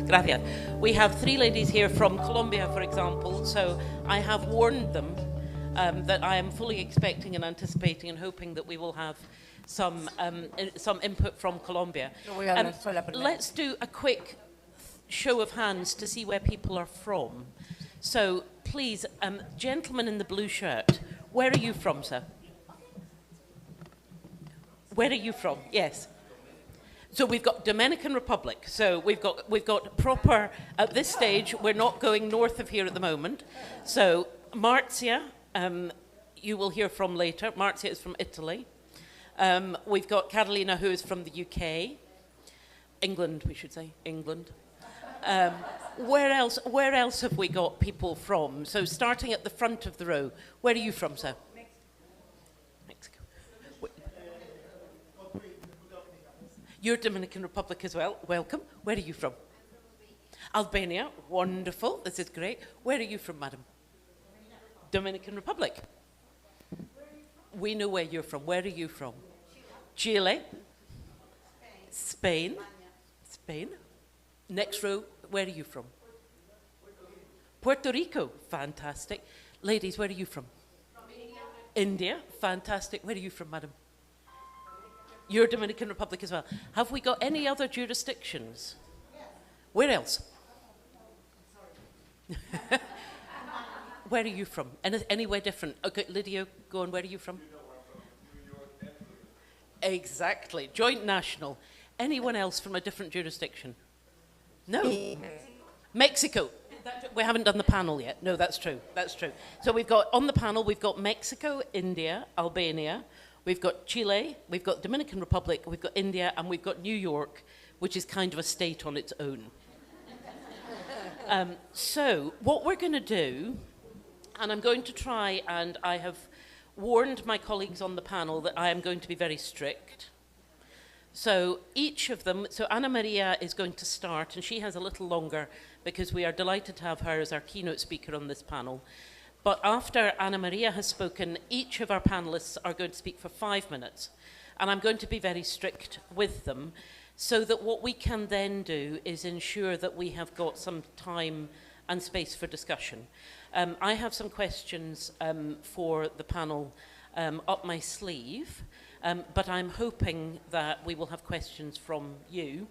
Gracias. We have 3 ladies here from Colombia, for example, so I have warned them that I am fully expecting and anticipating and hoping that we will have some input from Colombia. Let's do a quick show of hands to see where people are from. So please, gentleman in the blue shirt, where are you from, sir? Where are you from? Yes. So we've got Dominican Republic. So we've got proper, at this stage, we're not going north of here at the moment. So Marzia, you will hear from later. Marzia is from Italy. We've got Carolina, who is from the UK. England, we should say, England. Where else have we got people from? So starting at the front of the row, where are you from, sir? Mexico. You're Dominican Republic as well. Welcome. Where are you from? Albania. Wonderful. This is great. Where are you from, madam? Dominican Republic. We know where you're from. Where are you from? Chile. Spain. Spain. Next row, where are you from? Puerto Rico. Fantastic. Ladies, where are you from? India. India. Fantastic. Where are you from, madam? You're Dominican Republic as well. Have we got any other jurisdictions? Yes. Where else? Sorry. Where are you from? Anywhere different? Okay, Lydia, go on. Where are you from? You know, I'm from New York and exactly. Joint national. Anyone else from a different jurisdiction? No. Mexico. We haven't done the panel yet. No, that's true. That's true. So we've got, on the panel, we've got Mexico, India, Albania, we've got Chile, we've got Dominican Republic, we've got India, and we've got New York, which is kind of a state on its own. So what we're going to do, and I'm going to try, and I have warned my colleagues on the panel that I am going to be very strict. So each of them, so Ana Maria is going to start, and she has a little longer because we are delighted to have her as our keynote speaker on this panel. But after Ana Maria has spoken, each of our panelists are going to speak for 5 minutes. And I'm going to be very strict with them so that what we can then do is ensure that we have got some time and space for discussion. I have some questions for the panel up my sleeve. But I'm hoping that we will have questions from you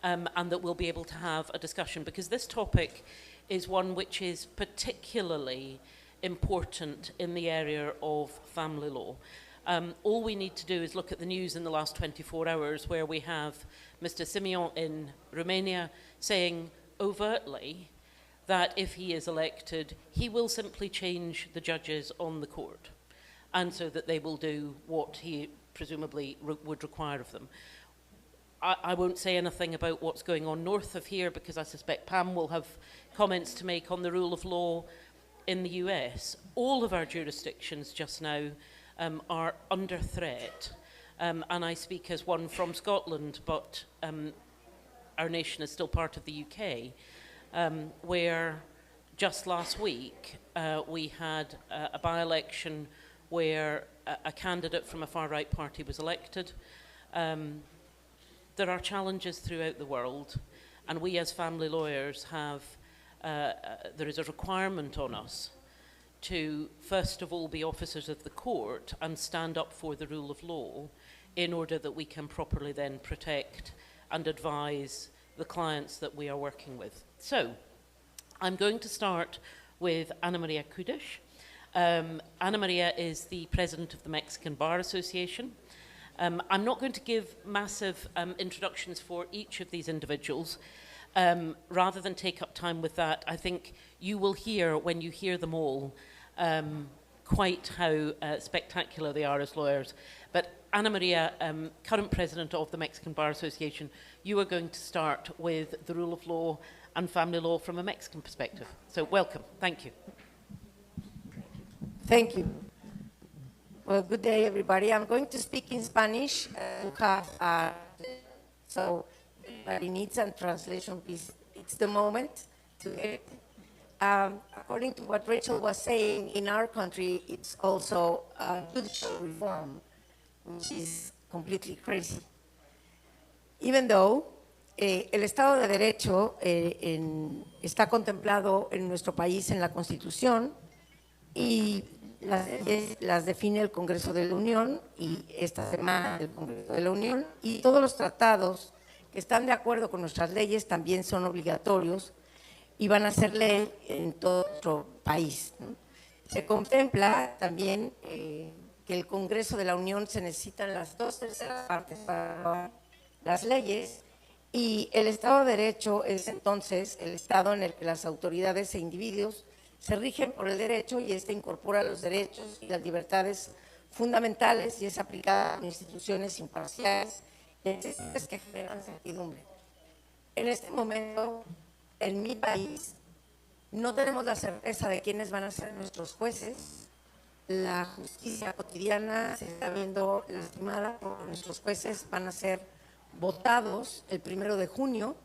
and that we'll be able to have a discussion, because this topic is one which is particularly important in the area of family law. All we need to do is look at the news in the last 24 hours where we have Mr. Simeon in Romania saying overtly that if he is elected, he will simply change the judges on the court, and so that they will do what he presumably would require of them. I won't say anything about what's going on north of here, because I suspect Pam will have comments to make on the rule of law in the US. All of our jurisdictions just now are under threat, and I speak as one from Scotland, but our nation is still part of the UK, where just last week we had a by-election where a candidate from a far-right party was elected. There are challenges throughout the world, and we as family lawyers have, there is a requirement on us to first of all be officers of the court and stand up for the rule of law in order that we can properly then protect and advise the clients that we are working with. So, I'm going to start with Ana Maria Kudisch. Ana Maria is the president of the Mexican Bar Association. I'm not going to give massive introductions for each of these individuals. Rather than take up time with that, I think you will hear, when you hear them all, quite how spectacular they are as lawyers. But Ana Maria, current president of the Mexican Bar Association, you are going to start with the rule of law and family law from a Mexican perspective. So welcome. Thank you. Thank you. Well, good day, everybody. I'm going to speak in Spanish. So everybody needs a translation, please. It's the moment to get. According to what Rachael was saying, in our country, it's also judicial reform, which is completely crazy. Even though El Estado de Derecho está contemplado en nuestro país en la Constitución y las leyes las define el Congreso de la Unión y esta semana el Congreso de la Unión, y todos los tratados que están de acuerdo con nuestras leyes también son obligatorios y van a ser ley en todo nuestro país, ¿no? Se contempla también que el Congreso de la Unión se necesitan las 2/3 partes para aprobar las leyes, y el Estado de Derecho es entonces el Estado en el que las autoridades e individuos se rigen por el derecho, y este incorpora los derechos y las libertades fundamentales y es aplicada por instituciones imparciales y exigentes que generan certidumbre. En este momento, en mi país, no tenemos la certeza de quiénes van a ser nuestros jueces. La justicia cotidiana se está viendo lastimada porque nuestros jueces van a ser votados el 1 de junio.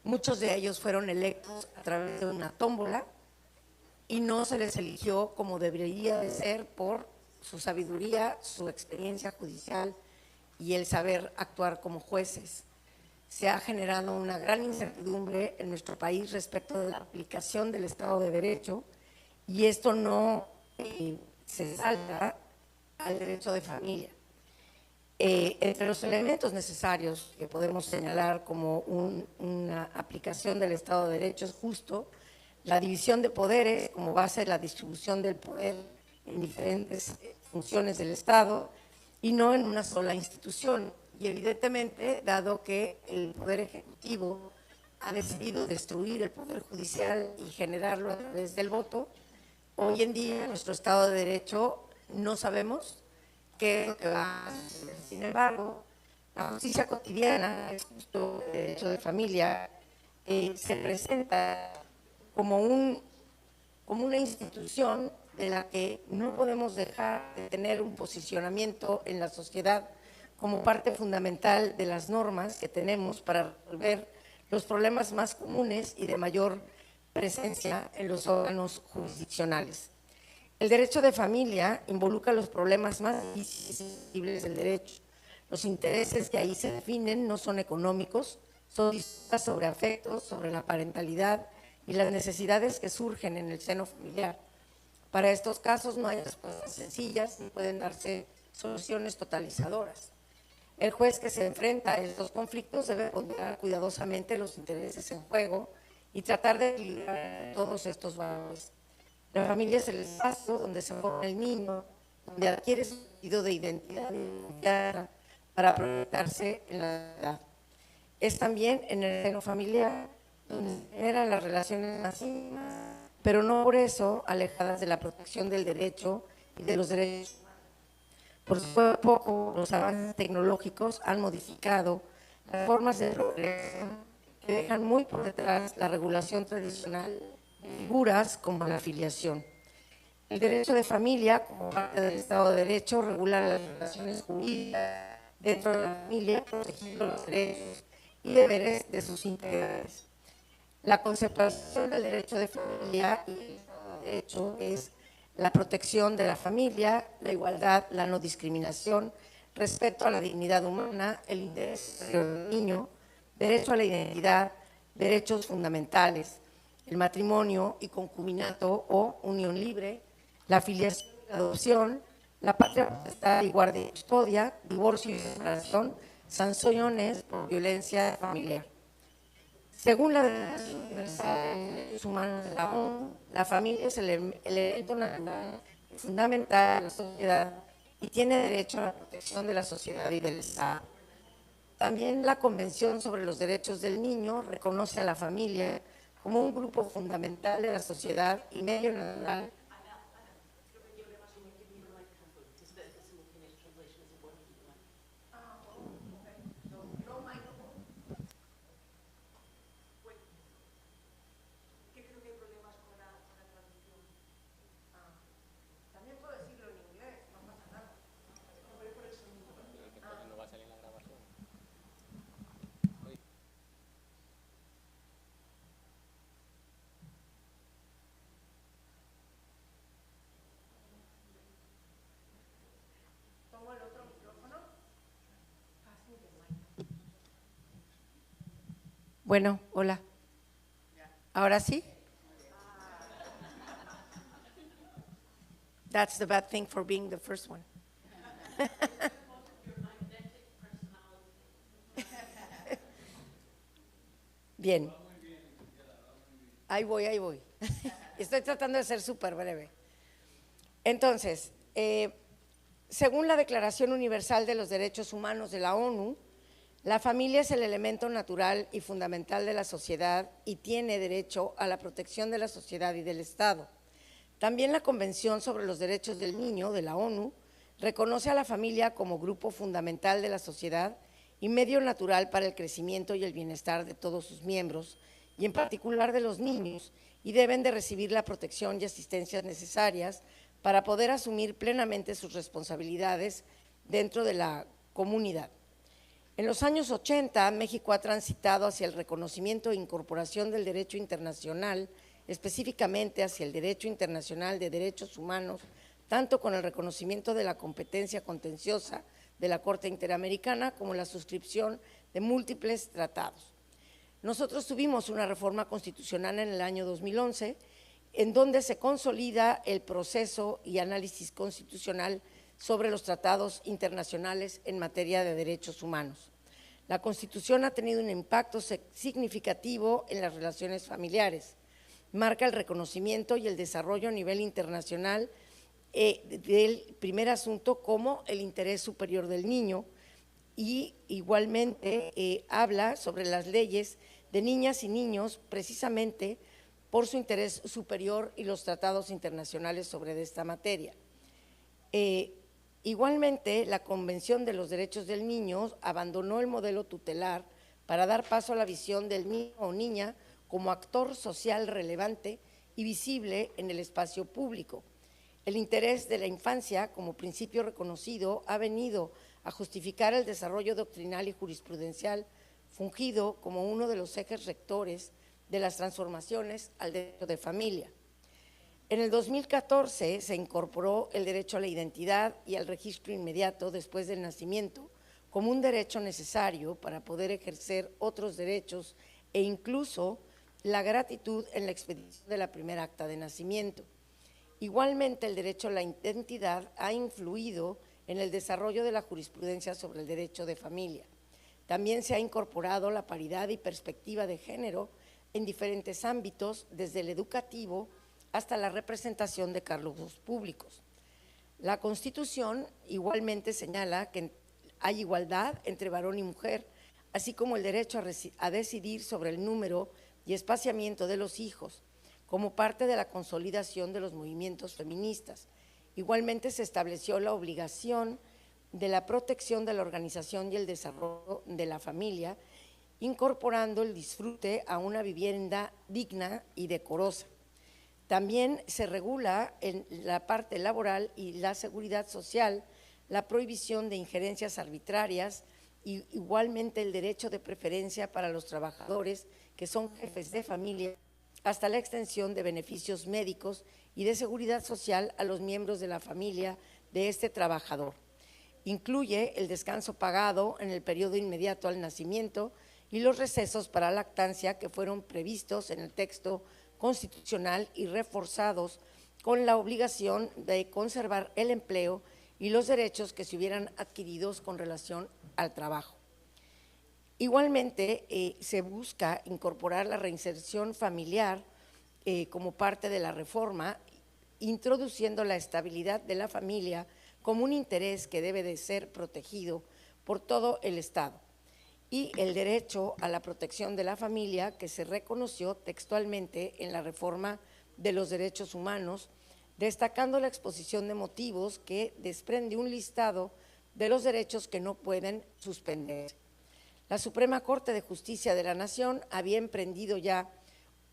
Muchos de ellos fueron electos a través de una tómbola y no se les eligió como debería de ser por su sabiduría, su experiencia judicial y el saber actuar como jueces. Se ha generado una gran incertidumbre en nuestro país respecto de la aplicación del Estado de Derecho, y esto no se salta al derecho de familia. Entre los elementos necesarios que podemos señalar como una aplicación del Estado de Derecho es justo la división de poderes como base de la distribución del poder en diferentes funciones del Estado y no en una sola institución. Y evidentemente, dado que el Poder Ejecutivo ha decidido destruir el Poder Judicial y generarlo a través del voto, hoy en día en nuestro Estado de Derecho no sabemos qué es lo que va a suceder. Sin embargo, la justicia cotidiana, el derecho de familia, se presenta como una institución de la que no podemos dejar de tener un posicionamiento en la sociedad como parte fundamental de las normas que tenemos para resolver los problemas más comunes y de mayor presencia en los órganos jurisdiccionales. El derecho de familia involucra los problemas más difíciles del derecho. Los intereses que ahí se definen no son económicos, son disputas sobre afectos, sobre la parentalidad y las necesidades que surgen en el seno familiar. Para estos casos no hay respuestas sencillas ni pueden darse soluciones totalizadoras. El juez que se enfrenta a estos conflictos debe ponderar cuidadosamente los intereses en juego y tratar de equilibrar todos estos valores. La familia es el espacio donde se forma el niño, donde adquiere su sentido de identidad y confianza para proyectarse en la sociedad. Es también en el seno familiar donde se generan las relaciones más íntimas, pero no por eso alejadas de la protección del derecho y de los derechos. Por poco, los avances tecnológicos han modificado las formas de progreso que dejan muy por detrás la regulación tradicional de figuras como la filiación. El derecho de familia, como parte del Estado de Derecho, regula las relaciones jurídicas dentro de la familia, protegiendo los derechos y deberes de sus integrantes. La conceptualización del derecho de familia y el Estado de Derecho es la protección de la familia, la igualdad, la no discriminación, respeto a la dignidad humana, el interés del niño, derecho a la identidad, derechos fundamentales, el matrimonio y concubinato o unión libre, la filiación y la adopción, la patria potestad y guardia y custodia, divorcio y separación, sanciones por violencia familiar. Según la Declaración Universal de Derechos Humanos de la ONU, la familia es el elemento natural y fundamental de la sociedad y tiene derecho a la protección de la sociedad y del Estado. También la Convención sobre los Derechos del Niño reconoce a la familia como un grupo fundamental de la sociedad y medio natural. Bueno, hola. ¿Ahora sí? That's the bad thing for being the first one. Bien. Ahí voy, ahí voy. Estoy tratando de ser súper breve. Entonces, según la Declaración Universal de los Derechos Humanos de la ONU, la familia es el elemento natural y fundamental de la sociedad y tiene derecho a la protección de la sociedad y del Estado. También la Convención sobre los Derechos del Niño de la ONU reconoce a la familia como grupo fundamental de la sociedad y medio natural para el crecimiento y el bienestar de todos sus miembros, y en particular de los niños, y deben de recibir la protección y asistencia necesarias para poder asumir plenamente sus responsabilidades dentro de la comunidad. En los años 80, México ha transitado hacia el reconocimiento e incorporación del derecho internacional, específicamente hacia el derecho internacional de derechos humanos, tanto con el reconocimiento de la competencia contenciosa de la Corte Interamericana como la suscripción de múltiples tratados. Nosotros tuvimos una reforma constitucional en el año 2011, en donde se consolida el proceso y análisis constitucional sobre los tratados internacionales en materia de derechos humanos. La Constitución ha tenido un impacto significativo en las relaciones familiares. Marca el reconocimiento y el desarrollo a nivel internacional del primer asunto como el interés superior del niño, y igualmente habla sobre las leyes de niñas y niños precisamente por su interés superior y los tratados internacionales sobre esta materia. Igualmente, la Convención de los Derechos del Niño abandonó el modelo tutelar para dar paso a la visión del niño o niña como actor social relevante y visible en el espacio público. El interés de la infancia como principio reconocido ha venido a justificar el desarrollo doctrinal y jurisprudencial, fungido como uno de los ejes rectores de las transformaciones al derecho de familia. En el 2014 se incorporó el derecho a la identidad y al registro inmediato después del nacimiento como un derecho necesario para poder ejercer otros derechos e incluso la gratitud en la expedición de la primera acta de nacimiento. Igualmente, el derecho a la identidad ha influido en el desarrollo de la jurisprudencia sobre el derecho de familia. También se ha incorporado la paridad y perspectiva de género en diferentes ámbitos, desde el educativo hasta la representación de cargos públicos. La Constitución igualmente señala que hay igualdad entre varón y mujer, así como el derecho a decidir sobre el número y espaciamiento de los hijos, como parte de la consolidación de los movimientos feministas. Igualmente se estableció la obligación de la protección de la organización y el desarrollo de la familia, incorporando el disfrute a una vivienda digna y decorosa. También se regula en la parte laboral y la seguridad social la prohibición de injerencias arbitrarias y igualmente el derecho de preferencia para los trabajadores que son jefes de familia, hasta la extensión de beneficios médicos y de seguridad social a los miembros de la familia de este trabajador. Incluye el descanso pagado en el periodo inmediato al nacimiento y los recesos para lactancia que fueron previstos en el texto constitucional y reforzados con la obligación de conservar el empleo y los derechos que se hubieran adquiridos con relación al trabajo. Igualmente, se busca incorporar la reinserción familiar como parte de la reforma, introduciendo la estabilidad de la familia como un interés que debe de ser protegido por todo el Estado, y el derecho a la protección de la familia que se reconoció textualmente en la reforma de los derechos humanos, destacando la exposición de motivos que desprende un listado de los derechos que no pueden suspenderse. La Suprema Corte de Justicia de la Nación había emprendido ya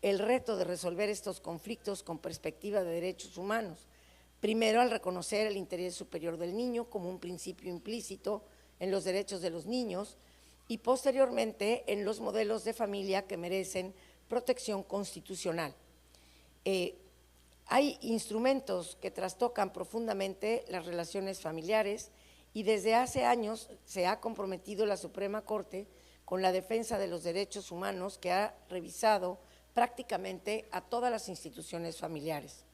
el reto de resolver estos conflictos con perspectiva de derechos humanos, primero al reconocer el interés superior del niño como un principio implícito en los derechos de los niños y posteriormente en los modelos de familia que merecen protección constitucional. Hay instrumentos que trastocan profundamente las relaciones familiares y desde hace años se ha comprometido la Suprema Corte con la defensa de los derechos humanos que ha revisado prácticamente a todas las instituciones familiares.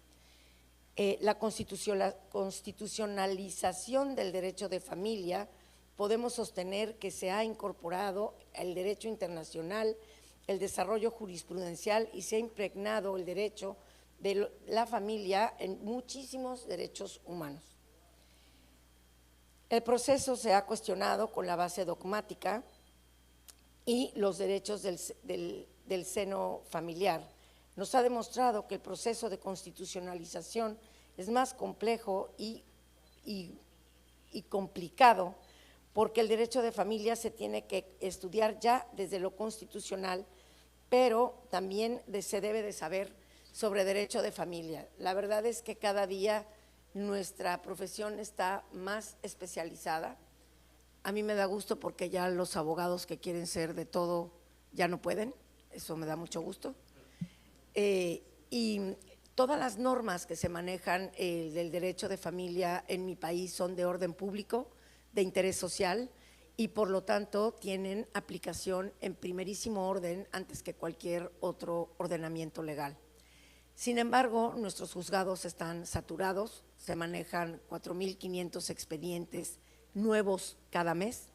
La constitucionalización del derecho de familia, podemos sostener que se ha incorporado el derecho internacional, el desarrollo jurisprudencial y se ha impregnado el derecho de la familia en muchísimos derechos humanos. El proceso se ha cuestionado con la base dogmática y los derechos del seno familiar. Nos ha demostrado que el proceso de constitucionalización es más complejo y complicado, porque el derecho de familia se tiene que estudiar ya desde lo constitucional, pero también se debe de saber sobre derecho de familia. La verdad es que cada día nuestra profesión está más especializada. A mí me da gusto porque ya los abogados que quieren ser de todo ya no pueden, eso me da mucho gusto. Y todas las normas que se manejan del derecho de familia en mi país son de orden público, de interés social y por lo tanto tienen aplicación en primerísimo orden antes que cualquier otro ordenamiento legal. Sin embargo, nuestros juzgados están saturados, se manejan 4.500 expedientes nuevos cada mes.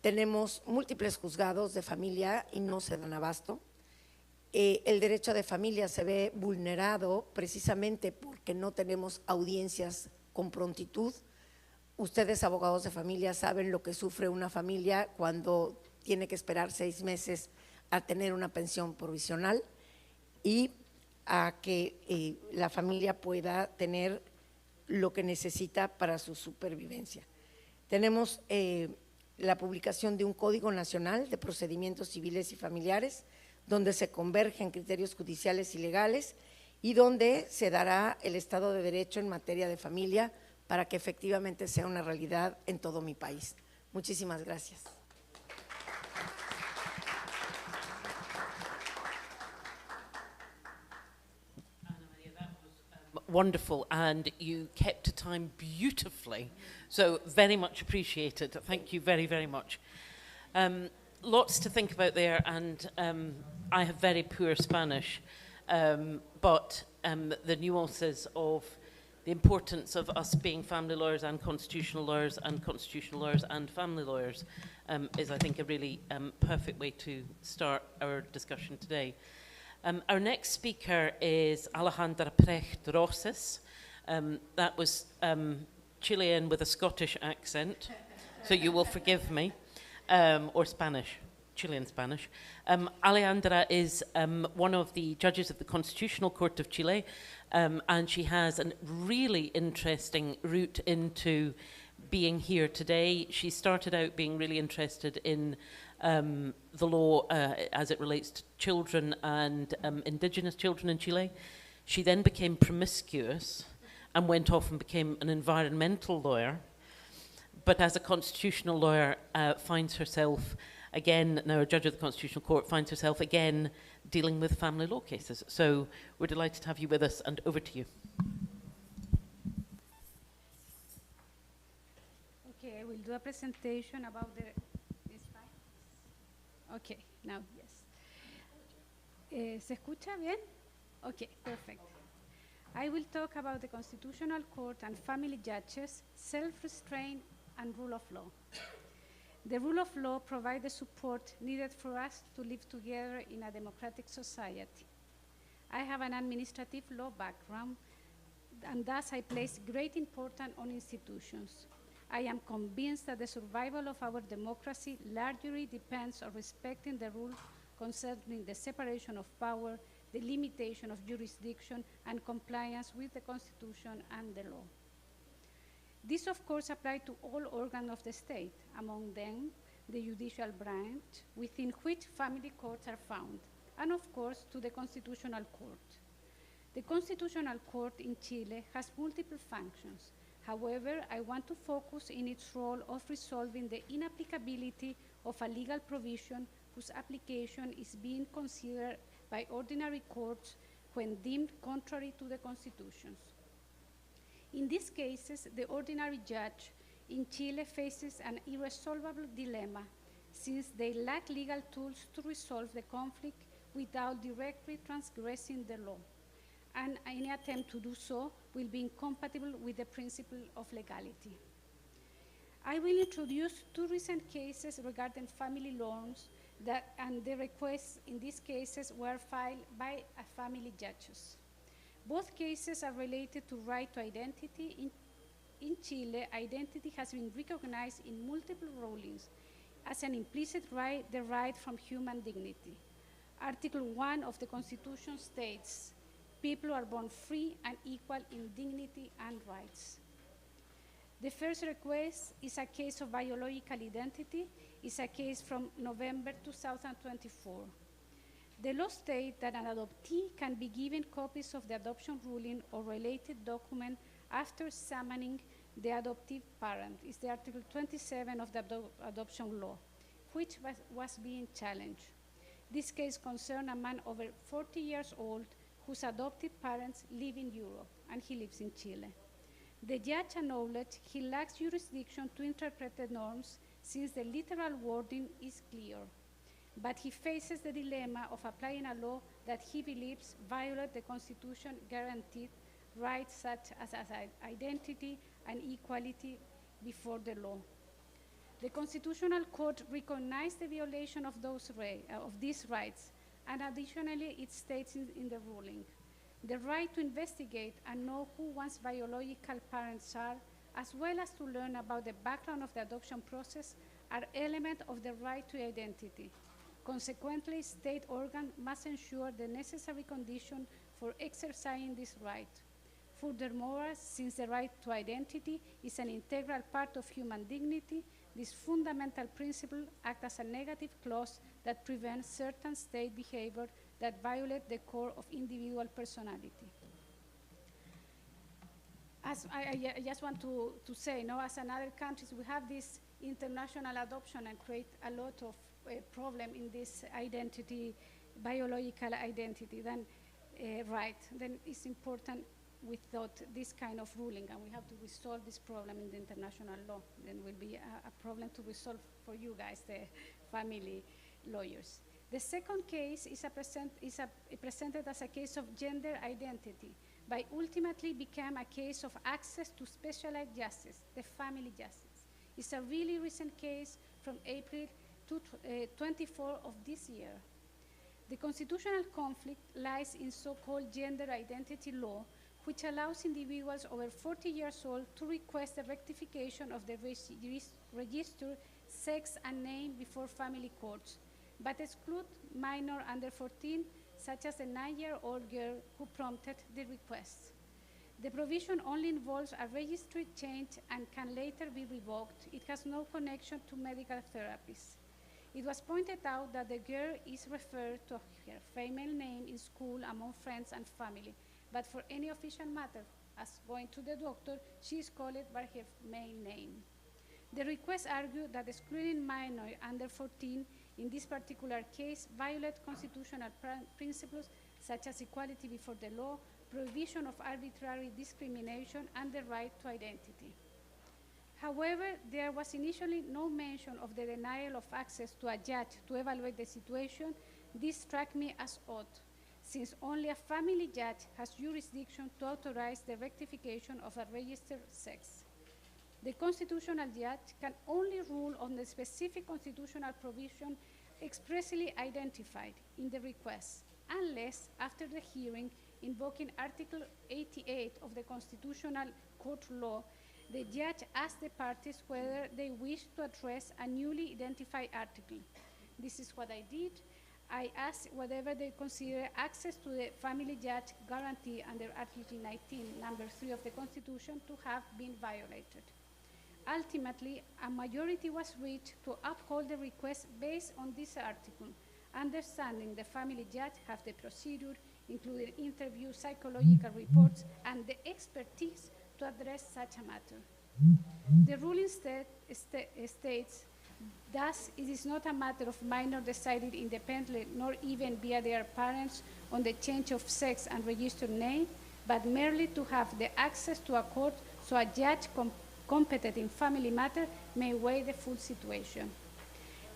Tenemos múltiples juzgados de familia y no se dan abasto. El derecho de familia se ve vulnerado precisamente porque no tenemos audiencias con prontitud. Ustedes, abogados de familia, saben lo que sufre una familia cuando tiene que esperar 6 meses a tener una pensión provisional y a que la familia pueda tener lo que necesita para su supervivencia. Tenemos la publicación de un Código Nacional de Procedimientos Civiles y Familiares, donde se convergen criterios judiciales y legales y donde se dará el Estado de Derecho en materia de familia para que efectivamente sea una realidad en todo mi país. Muchísimas gracias. Wonderful, and you kept to time beautifully, so very much appreciated. Thank you very, very much. Lots to think about there, and I have very poor Spanish, but the nuances of the importance of us being family lawyers and constitutional lawyers and family lawyers is, I think, a really perfect way to start our discussion today. Our next speaker is Alejandra Precht Rorris. That was Chilean with a Scottish accent, so you will forgive me, or Spanish, Chilean Spanish. Alejandra is one of the judges of the Constitutional Court of Chile, and she has a really interesting route into being here today. She started out being really interested in the law as it relates to children and indigenous children in Chile. She then became promiscuous and went off and became an environmental lawyer, but as a constitutional lawyer finds herself again, now a judge of the Constitutional Court, finds herself again dealing with family law cases. So we're delighted to have you with us, and over to you. Okay, I will do a presentation about the… Okay, now, yes. ¿Se escucha bien? Okay, perfect. I will talk about the Constitutional Court and family judges, self-restraint, and rule of law. The rule of law provides the support needed for us to live together in a democratic society. I have an administrative law background, and thus I place great importance on institutions. I am convinced that the survival of our democracy largely depends on respecting the rules concerning the separation of power, the limitation of jurisdiction, and compliance with the Constitution and the law. This, of course, applies to all organs of the state, among them the judicial branch, within which family courts are found, and of course to the Constitutional Court. The Constitutional Court in Chile has multiple functions. However, I want to focus in its role of resolving the inapplicability of a legal provision whose application is being considered by ordinary courts when deemed contrary to the constitutions. In these cases, the ordinary judge in Chile faces an irresolvable dilemma. since they lack legal tools to resolve the conflict without directly transgressing the law, and any attempt to do so will be incompatible with the principle of legality. I will introduce two recent cases regarding family loans and the requests in these cases were filed by family judges. Both cases are related to right to identity. In Chile, identity has been recognized in multiple rulings as an implicit right, the right from human dignity. Article 1 of the Constitution states, people are born free and equal in dignity and rights. The first request is a case of biological identity. It's a case from November 2024. The law states that an adoptee can be given copies of the adoption ruling or related document after examining the adoptive parent. It's the Article 27 of the adoption law, which was being challenged. This case concerned a man over 40 years old whose adoptive parents live in Europe, and he lives in Chile. The judge acknowledged he lacks jurisdiction to interpret the norms since the literal wording is clear, but he faces the dilemma of applying a law that he believes violates the Constitution guaranteed rights such as identity and equality before the law. The Constitutional Court recognized the violation of these rights, and additionally it states in the ruling, the right to investigate and know who one's biological parents are, as well as to learn about the background of the adoption process, are elements of the right to identity. Consequently, state organs must ensure the necessary condition for exercising this right. Furthermore, since the right to identity is an integral part of human dignity, this fundamental principle acts as a negative clause that prevents certain state behavior that violate the core of individual personality. As I just want to say, as in other countries, we have this international adoption and create a lot of problem in this identity, biological identity. Then it's important without this kind of ruling, and we have to resolve this problem in the international law. Then will be a problem to resolve for you guys, the family lawyers. The second case is presented as a case of gender identity, but ultimately became a case of access to specialized justice, the family justice. It's a really recent case from April 24 of this year. The constitutional conflict lies in so-called gender identity law, which allows individuals over 40 years old to request the rectification of the registered sex and name before family courts, but exclude minors under 14, such as a 9-year-old girl who prompted the request. The provision only involves a registry change and can later be revoked. It has no connection to medical therapies. It was pointed out that the girl is referred to her female name in school among friends and family, but for any official matter, as going to the doctor, she is called by her male name. The request argued that excluding minors under 14 in this particular case violate constitutional principles such as equality before the law, prohibition of arbitrary discrimination, and the right to identity. However, there was initially no mention of the denial of access to a judge to evaluate the situation. This struck me as odd, since only a family judge has jurisdiction to authorize the rectification of a registered sex. The constitutional judge can only rule on the specific constitutional provision expressly identified in the request, unless after the hearing invoking Article 88 of the Constitutional Court law, the judge asks the parties whether they wish to address a newly identified article. This is what I did. I asked whether they consider access to the family judge guarantee under Article 19, number 3 of the Constitution to have been violated. Ultimately, a majority was reached to uphold the request based on this article, understanding the family judge have the procedure, including interviews, psychological reports, and the expertise to address such a matter. The ruling states, thus, it is not a matter of minor decided independently, nor even via their parents on the change of sex and registered name, but merely to have the access to a court so a judge competent in family matter may weigh the full situation.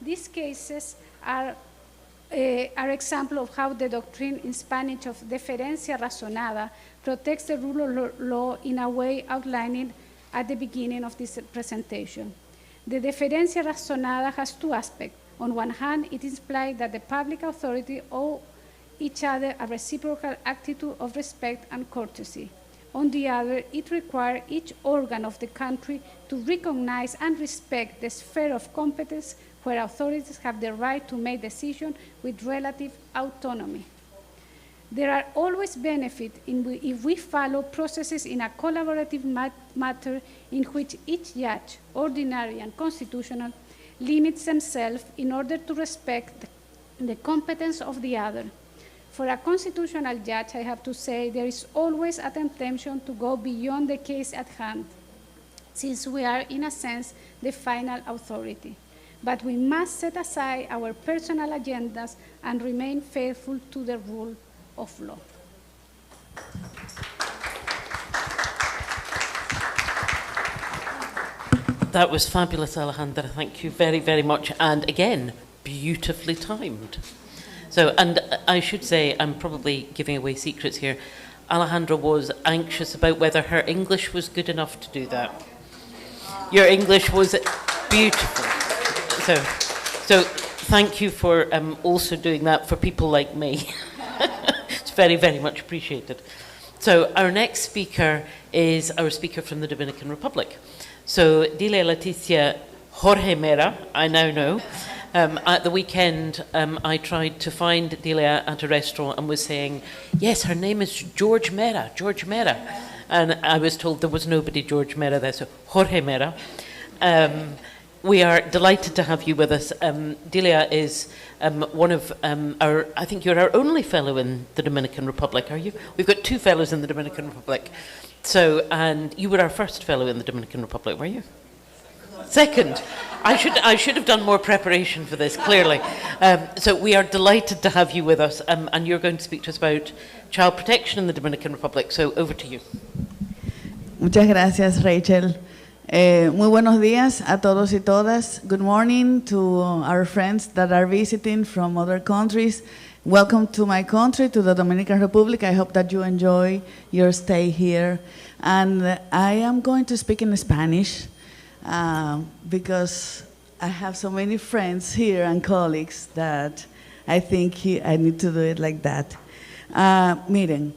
These cases are example of how the doctrine in Spanish of deferencia razonada protects the rule of law in a way outlined at the beginning of this presentation. The deferencia razonada has two aspects. On one hand, it implies that the public authority owe each other a reciprocal attitude of respect and courtesy. On the other, it requires each organ of the country to recognize and respect the sphere of competence where authorities have the right to make decisions with relative autonomy. There are always benefits if we follow processes in a collaborative matter in which each judge, ordinary and constitutional, limits themselves in order to respect the competence of the other. For a constitutional judge, I have to say, there is always a temptation to go beyond the case at hand, since we are, in a sense, the final authority. But we must set aside our personal agendas and remain faithful to the rule of law. That was fabulous, Alejandra. Thank you very, very much. And again, beautifully timed. So, and I should say, I'm probably giving away secrets here. Alejandra was anxious about whether her English was good enough to do that. Your English was beautiful. So thank you for also doing that for people like me. It's very, very much appreciated. So our next speaker is our speaker from the Dominican Republic. So Dilia, Leticia, Jorge Mera, I now know. At the weekend, I tried to find Dilia at a restaurant and was saying, yes, her name is George Mera. And I was told there was nobody George Mera there, so Jorge Mera. We are delighted to have you with us. Dilia is one of our, I think you're our only fellow in the Dominican Republic, are you? We've got two fellows in the Dominican Republic. So, and you were our first fellow in the Dominican Republic, were you? Second. I should have done more preparation for this, clearly. So we are delighted to have you with us, and you're going to speak to us about child protection in the Dominican Republic. So over to you. Muchas gracias, Rachael. Muy buenos días a todos y todas. Good morning to our friends that are visiting from other countries. Welcome to my country, to the Dominican Republic. I hope that you enjoy your stay here. And I am going to speak in Spanish because I have so many friends here and colleagues that I think I need to do it like that. Miren,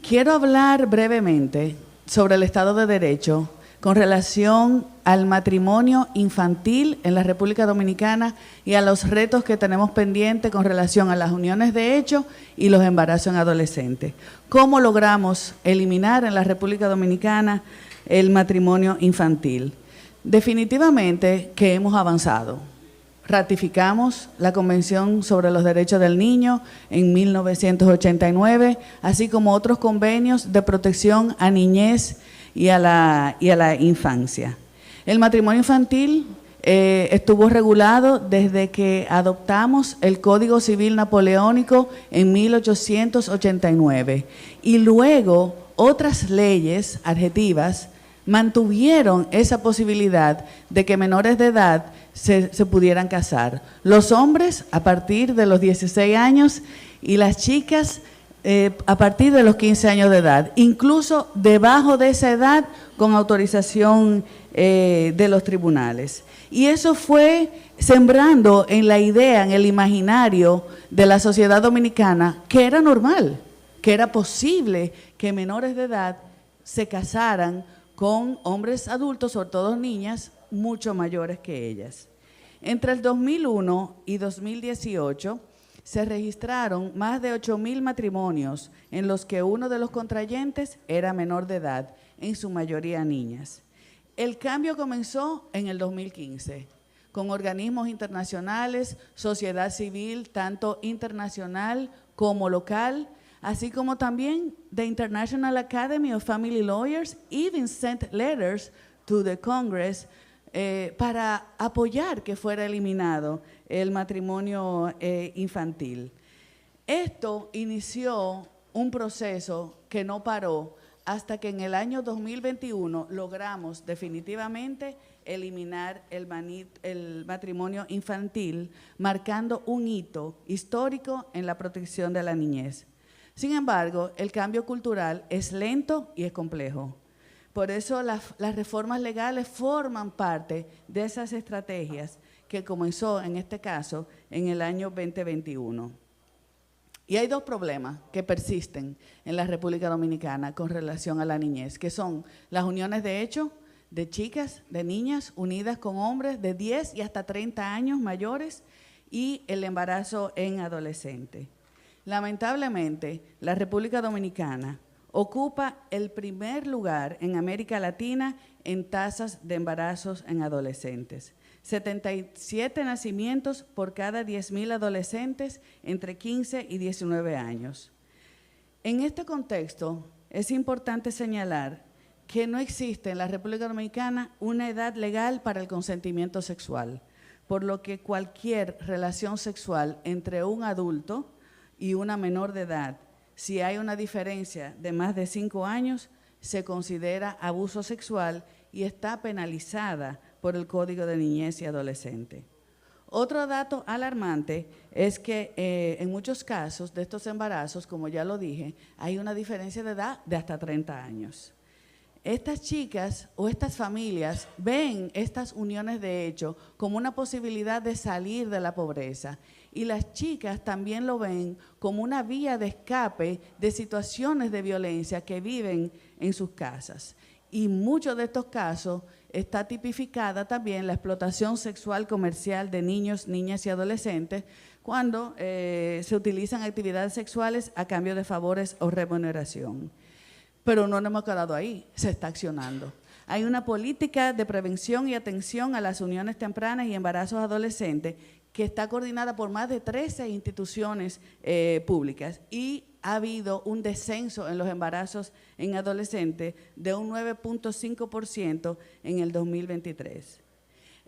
quiero hablar brevemente sobre el Estado de Derecho con relación al matrimonio infantil en la República Dominicana y a los retos que tenemos pendientes con relación a las uniones de hecho y los embarazos en adolescentes. ¿Cómo logramos eliminar en la República Dominicana el matrimonio infantil? Definitivamente que hemos avanzado. Ratificamos la Convención sobre los Derechos del Niño en 1989, así como otros convenios de protección a niñez y a la infancia. El matrimonio infantil estuvo regulado desde que adoptamos el Código Civil Napoleónico en 1889 y luego otras leyes adjetivas mantuvieron esa posibilidad de que menores de edad se pudieran casar. Los hombres a partir de los 16 años y las chicas a partir de los 15 años de edad, incluso debajo de esa edad con autorización de los tribunales. Y eso fue sembrando en la idea, en el imaginario de la sociedad dominicana, que era normal, que era posible que menores de edad se casaran con hombres adultos, sobre todo niñas, mucho mayores que ellas. Entre el 2001 y 2018, se registraron más de 8,000 matrimonios en los que uno de los contrayentes era menor de edad, en su mayoría niñas. El cambio comenzó en el 2015, con organismos internacionales, sociedad civil, tanto internacional como local, así como también the International Academy of Family Lawyers even sent letters to the Congress para apoyar que fuera eliminado el matrimonio infantil. Esto inició un proceso que no paró hasta que en el año 2021 logramos definitivamente eliminar el matrimonio infantil, marcando un hito histórico en la protección de la niñez. Sin embargo, el cambio cultural es lento y es complejo. Por eso las reformas legales forman parte de esas estrategias que comenzó en este caso en el año 2021. Y hay dos problemas que persisten en la República Dominicana con relación a la niñez, que son las uniones de hecho de chicas, de niñas unidas con hombres de 10 y hasta 30 años mayores y el embarazo en adolescente. Lamentablemente, la República Dominicana ocupa el primer lugar en América Latina en tasas de embarazos en adolescentes. 77 nacimientos por cada 10.000 adolescentes entre 15 y 19 años. En este contexto, es importante señalar que no existe en la República Dominicana una edad legal para el consentimiento sexual, por lo que cualquier relación sexual entre un adulto y una menor de edad, si hay una diferencia de más de 5 años, se considera abuso sexual y está penalizada por el Código de Niñez y Adolescente. Otro dato alarmante es que en muchos casos de estos embarazos, como ya lo dije, hay una diferencia de edad de hasta 30 años. Estas chicas o estas familias ven estas uniones de hecho como una posibilidad de salir de la pobreza y las chicas también lo ven como una vía de escape de situaciones de violencia que viven en sus casas. Y muchos de estos casos está tipificada también la explotación sexual comercial de niños, niñas y adolescentes cuando se utilizan actividades sexuales a cambio de favores o remuneración. Pero no nos hemos quedado ahí, se está accionando. Hay una política de prevención y atención a las uniones tempranas y embarazos adolescentes que está coordinada por más de 13 instituciones públicas y ha habido un descenso en los embarazos en adolescentes de un 9.5% en el 2023.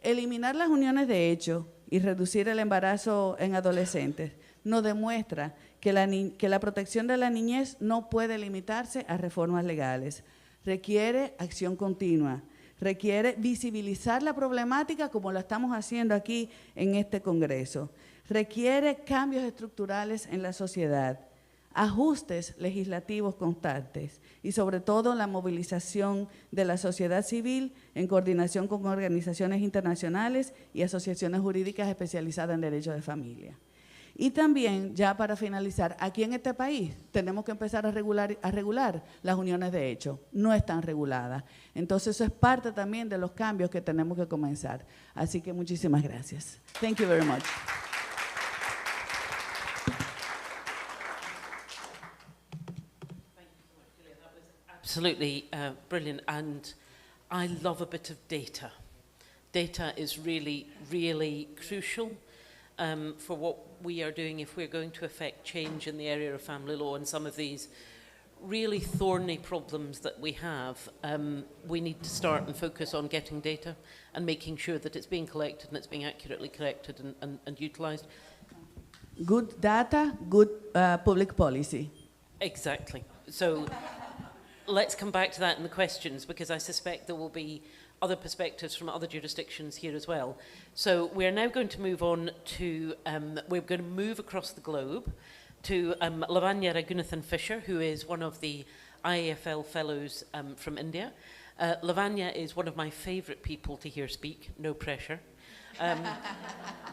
Eliminar las uniones de hecho y reducir el embarazo en adolescentes nos demuestra que la protección de la niñez no puede limitarse a reformas legales. Requiere acción continua, requiere visibilizar la problemática como lo estamos haciendo aquí en este Congreso. Requiere cambios estructurales en la sociedad, ajustes legislativos constantes y sobre todo la movilización de la sociedad civil en coordinación con organizaciones internacionales y asociaciones jurídicas especializadas en derecho de familia. Y también, ya para finalizar, aquí en este país tenemos que empezar a regular las uniones de hecho. No están reguladas. Entonces, eso es parte también de los cambios que tenemos que comenzar. Así que muchísimas gracias. Thank you very much. Absolutely brilliant, and I love a bit of data. Data is really, really crucial for what we are doing if we're going to affect change in the area of family law and some of these really thorny problems that we have. We need to start and focus on getting data and making sure that it's being collected and it's being accurately collected and utilised. Good data, good public policy. Exactly. So let's come back to that in the questions, because I suspect there will be other perspectives from other jurisdictions here as well. So we're now going to move on to, we're going to move across the globe to Lavanya Regunathan Fischer, who is one of the IAFL fellows from India. Lavanya is one of my favourite people to hear speak, no pressure.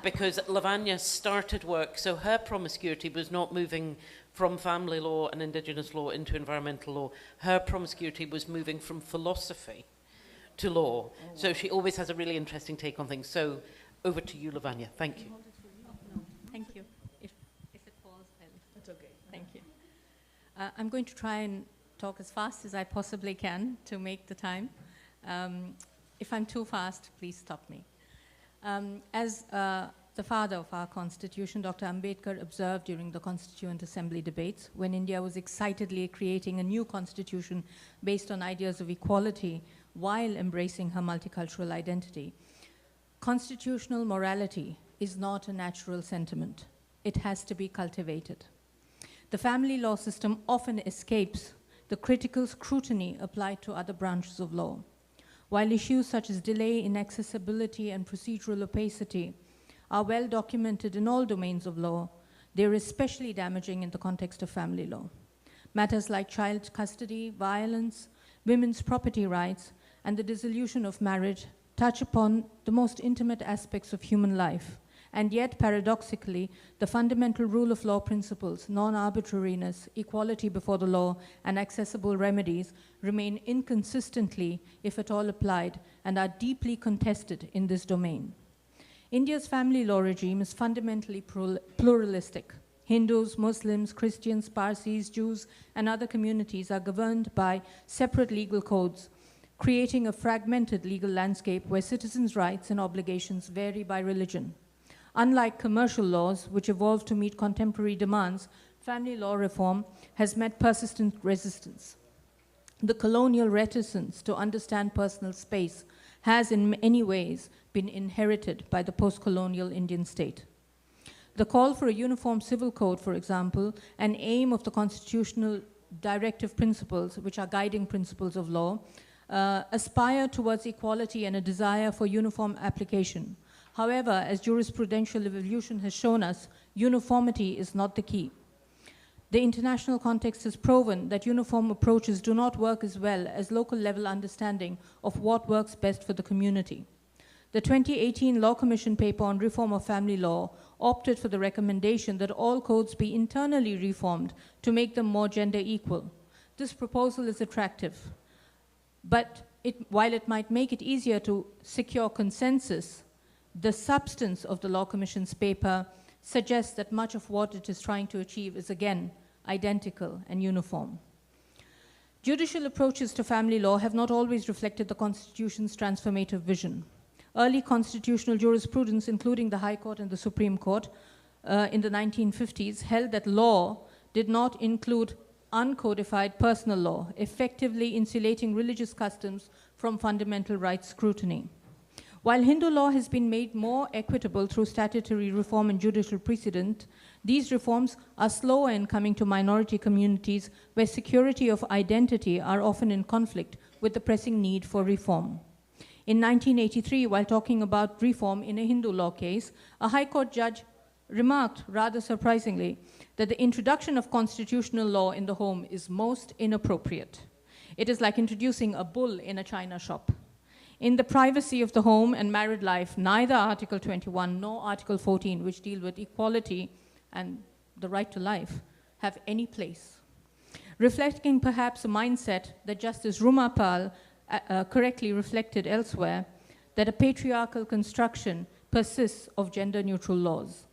Because Lavanya started work, so her promiscuity was not moving from family law and indigenous law into environmental law. Her promiscuity was moving from philosophy to law. So she always has a really interesting take on things. So over to you, Lavanya. Thank you. No, thank you. If it falls, It's okay. thank you. I'm going to try and talk as fast as I possibly can to make the time. If I'm too fast, please stop me. As the father of our constitution, Dr. Ambedkar, observed during the Constituent Assembly debates, when India was excitedly creating a new constitution based on ideas of equality while embracing her multicultural identity, constitutional morality is not a natural sentiment. It has to be cultivated. The family law system often escapes the critical scrutiny applied to other branches of law. While issues such as delay, inaccessibility, and procedural opacity are well documented in all domains of law, they are especially damaging in the context of family law. Matters like child custody, violence, women's property rights, and the dissolution of marriage touch upon the most intimate aspects of human life. And yet, paradoxically, the fundamental rule of law principles, non-arbitrariness, equality before the law, and accessible remedies remain inconsistently, if at all applied, and are deeply contested in this domain. India's family law regime is fundamentally pluralistic. Hindus, Muslims, Christians, Parsis, Jews, and other communities are governed by separate legal codes, creating a fragmented legal landscape where citizens' rights and obligations vary by religion. Unlike commercial laws, which evolved to meet contemporary demands, family law reform has met persistent resistance. The colonial reticence to understand personal space has in many ways been inherited by the post-colonial Indian state. The call for a uniform civil code, for example, an aim of the constitutional directive principles, which are guiding principles of law, aspire towards equality and a desire for uniform application. However, as jurisprudential evolution has shown us, uniformity is not the key. The international context has proven that uniform approaches do not work as well as local level understanding of what works best for the community. The 2018 Law Commission paper on reform of family law opted for the recommendation that all codes be internally reformed to make them more gender equal. This proposal is attractive, but while it might make it easier to secure consensus, the substance of the Law Commission's paper suggests that much of what it is trying to achieve is, again, identical and uniform. Judicial approaches to family law have not always reflected the Constitution's transformative vision. Early constitutional jurisprudence, including the High Court and the Supreme Court in the 1950s, held that law did not include uncodified personal law, effectively insulating religious customs from fundamental rights scrutiny. While Hindu law has been made more equitable through statutory reform and judicial precedent, these reforms are slower in coming to minority communities where security of identity are often in conflict with the pressing need for reform. In 1983, while talking about reform in a Hindu law case, a High Court judge remarked, rather surprisingly, that the introduction of constitutional law in the home is most inappropriate. It is like introducing a bull in a china shop. In the privacy of the home and married life, neither Article 21 nor Article 14, which deal with equality and the right to life, have any place. Reflecting perhaps a mindset that Justice Rumapal correctly reflected elsewhere, that a patriarchal construction persists of gender-neutral laws.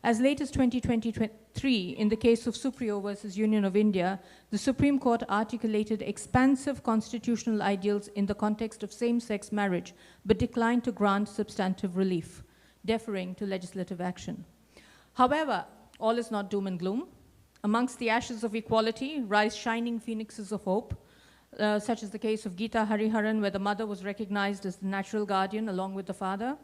As late as 2023, in the case of Supriyo versus Union of India, the Supreme Court articulated expansive constitutional ideals in the context of same-sex marriage, but declined to grant substantive relief, deferring to legislative action. However, all is not doom and gloom. Amongst the ashes of equality rise shining phoenixes of hope, such as the case of Geeta Hariharan, where the mother was recognized as the natural guardian along with the father.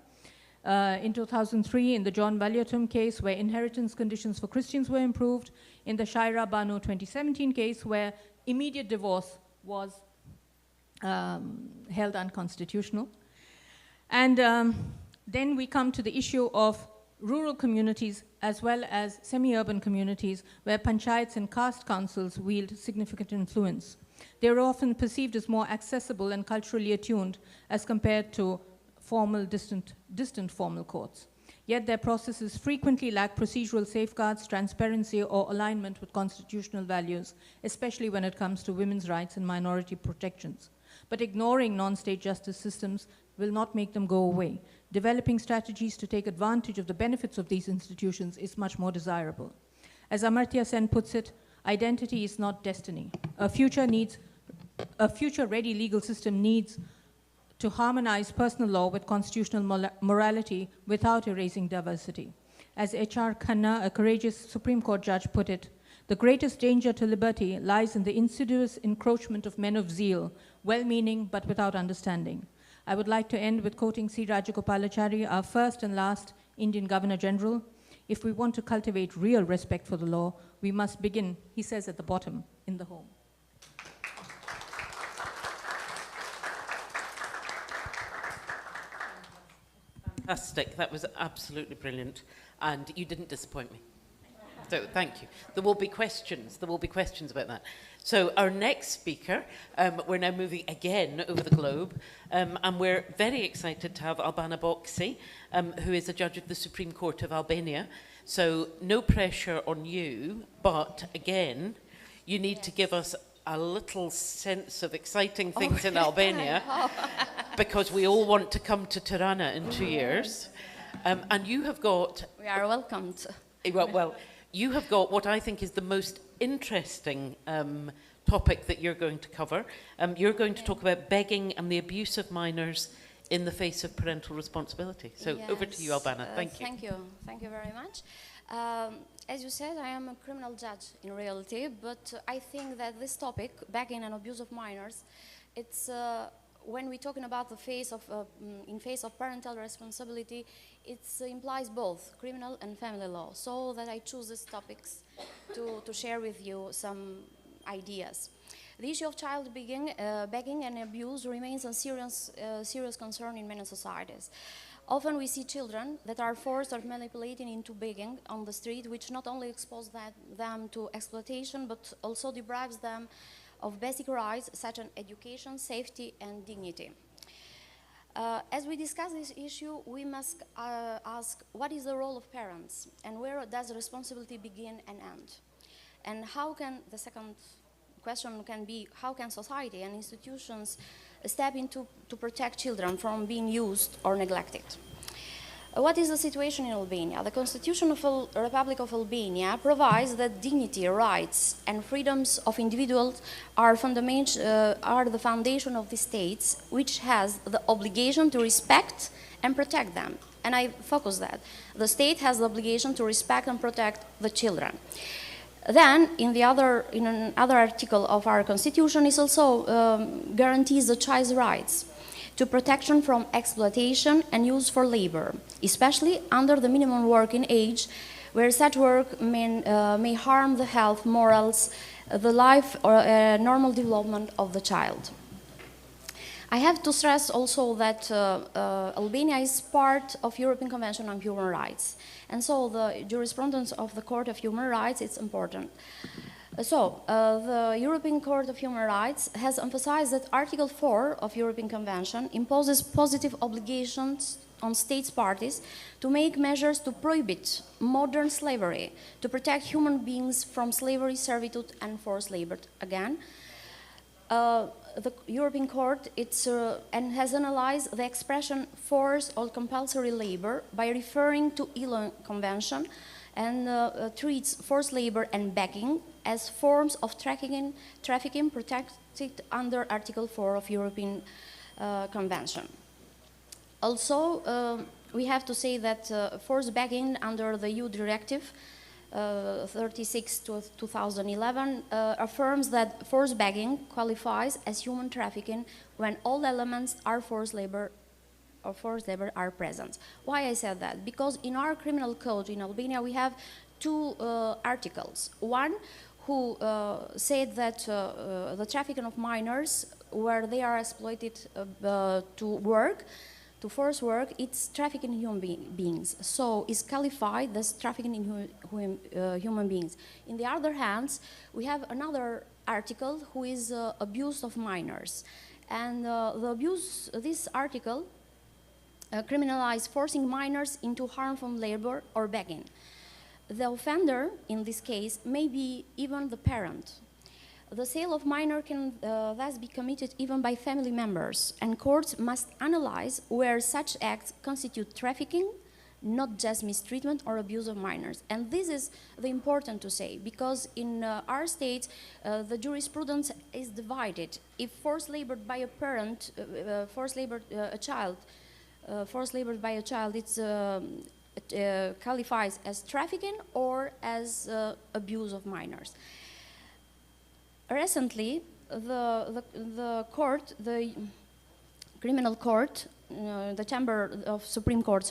In 2003, in the John Valyatum case, where inheritance conditions for Christians were improved. In the Shaira Banu 2017 case, where immediate divorce was held unconstitutional. And then we come to the issue of rural communities as well as semi-urban communities where panchayats and caste councils wield significant influence. They are often perceived as more accessible and culturally attuned as compared to formal, distant formal courts. Yet their processes frequently lack procedural safeguards, transparency, or alignment with constitutional values, especially when it comes to women's rights and minority protections. But ignoring non-state justice systems will not make them go away. Developing strategies to take advantage of the benefits of these institutions is much more desirable. As Amartya Sen puts it, identity is not destiny. A future-ready legal system needs to harmonize personal law with constitutional morality without erasing diversity. As H.R. Khanna, a courageous Supreme Court judge, put it, the greatest danger to liberty lies in the insidious encroachment of men of zeal, well-meaning but without understanding. I would like to end with quoting C. Rajagopalachari, our first and last Indian Governor General. If we want to cultivate real respect for the law, we must begin, he says at the bottom, in the home. Fantastic. That was absolutely brilliant. And you didn't disappoint me. So thank you. There will be questions. There will be questions about that. So our next speaker, we're now moving again over the globe, and we're very excited to have Albana Boksi, who is a judge of the Supreme Court of Albania. So no pressure on you, but again, you need to give us a little sense of exciting things in Albania, because we all want to come to Tirana in 2 years. And you have got... We are welcomed. Well, you have got what I think is the most interesting topic that you're going to cover. You're going to talk about begging and the abuse of minors in the face of parental responsibility. So Yes. over to you, Albana. Thank you. Thank you very much. As you said, I am a criminal judge in reality, but I think that this topic, begging and abuse of minors, it's when we're talking about the face of in face of parental responsibility, it implies both criminal and family law. So that I choose these topics to share with you some ideas. The issue of child begging and abuse remains a serious concern in many societies. Often we see children that are forced or manipulated into begging on the street, which not only exposes them to exploitation, but also deprives them of basic rights such as education, safety, and dignity. As we discuss this issue, we must ask what is the role of parents and where does responsibility begin and end? And how can, the second question can be, how can society and institutions step in to protect children from being used or neglected? What is the situation in Albania? The Constitution of the Republic of Albania provides that dignity, rights, and freedoms of individuals are the foundation of the states, which has the obligation to respect and protect them. And I focus that. The state has the obligation to respect and protect the children. Then, in another article of our Constitution, is also guarantees the child's rights to protection from exploitation and use for labor, especially under the minimum working age, where such work may harm the health, morals, the life or normal development of the child. I have to stress also that Albania is part of European Convention on Human Rights, and so the jurisprudence of the Court of Human Rights is important. So, the European Court of Human Rights has emphasized that Article 4 of European Convention imposes positive obligations on states parties to make measures to prohibit modern slavery, to protect human beings from slavery, servitude, and forced labor. Again, the European Court and has analyzed the expression forced or compulsory labor by referring to ILO Convention and treats forced labor and begging as forms of trafficking protected under Article 4 of European Convention. Also, we have to say that forced begging under the EU Directive 36/2011 affirms that forced begging qualifies as human trafficking when all elements are forced labor are present. Why I said that? Because in our criminal code in Albania we have two articles. One who said that the trafficking of minors, where they are exploited to work, to force work, it's trafficking in human beings. So it's qualified as trafficking in human beings. In the other hand, we have another article who is abuse of minors. And this article criminalizes forcing minors into harmful labor or begging. The offender, in this case, may be even the parent. The sale of minor can thus be committed even by family members, and courts must analyze where such acts constitute trafficking, not just mistreatment or abuse of minors. And this is the important to say, because in our state, the jurisprudence is divided. If forced labor by a parent, forced labor by a child, it's qualifies as trafficking or as abuse of minors. Recently, the criminal court, the Chamber of Supreme Court,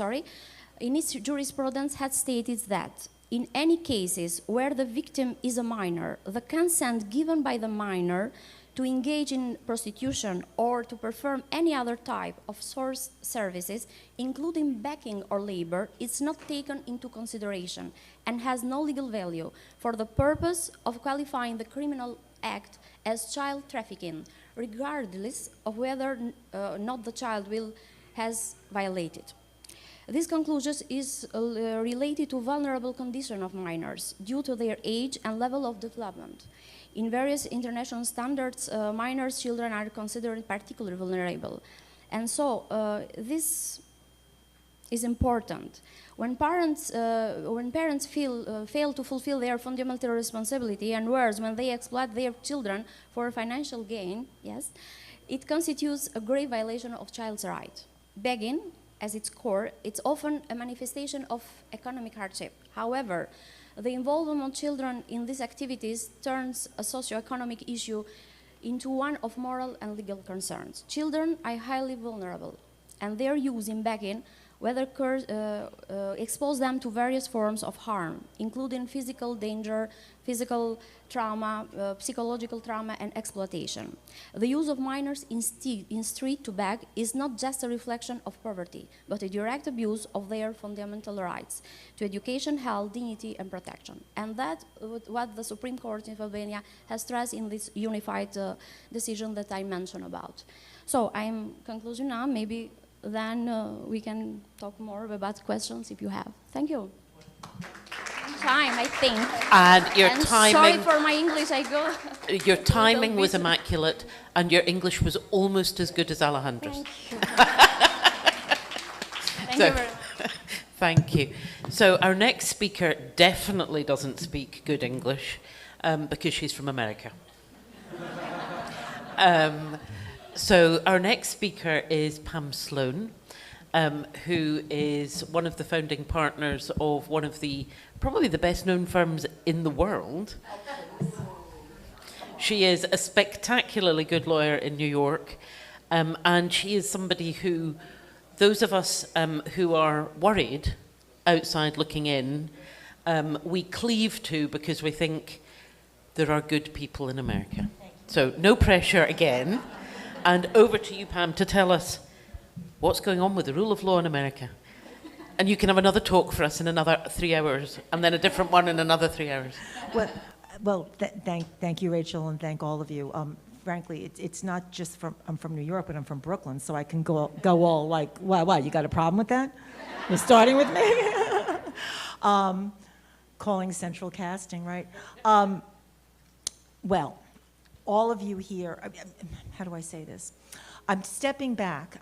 in its jurisprudence had stated that in any cases where the victim is a minor, the consent given by the minor to engage in prostitution or to perform any other type of source services, including backing or labor, is not taken into consideration and has no legal value for the purpose of qualifying the criminal act as child trafficking, regardless of whether not the child has violated. This conclusion is related to vulnerable condition of minors due to their age and level of development. In various international standards, minors children are considered particularly vulnerable. And so this is important. When parents fail to fulfill their fundamental responsibility, and worse, when they exploit their children for financial gain, yes, it constitutes a grave violation of child's right. Begging, as its core, it's often a manifestation of economic hardship. However, the involvement of children in these activities turns a socio-economic issue into one of moral and legal concerns. Children are highly vulnerable, and their use in begging whether expose them to various forms of harm, including physical danger, physical trauma, psychological trauma, and exploitation. The use of minors in street to beg is not just a reflection of poverty, but a direct abuse of their fundamental rights to education, health, dignity, and protection. And that's what the Supreme Court of Albania has stressed in this unified decision that I mentioned about. So I'm concluding now. Maybe then we can talk more about questions if you have. Thank you. Time, I think. And your and timing. Sorry for my English. I go. Your timing was immaculate, and your English was almost as good as Alejandra's. Thank you. Thank you very much. Thank you. So our next speaker definitely doesn't speak good English because she's from America. So our next speaker is Pam Sloan, who is one of the founding partners of one of the probably the best known firms in the world. She is a spectacularly good lawyer in New York, and she is somebody who those of us who are worried outside looking in, we cleave to because we think there are good people in America. So no pressure again. And over to you, Pam, to tell us what's going on with the rule of law in America. And you can have another talk for us in another 3 hours, and then a different one in another 3 hours. Well, thank you, Rachel, and thank all of you. Frankly, it's not just I'm from New York, but I'm from Brooklyn, so I can go all like, why, you got a problem with that? You're starting with me? Calling central casting, right? Well, all of you here, how do I say this? I'm stepping back.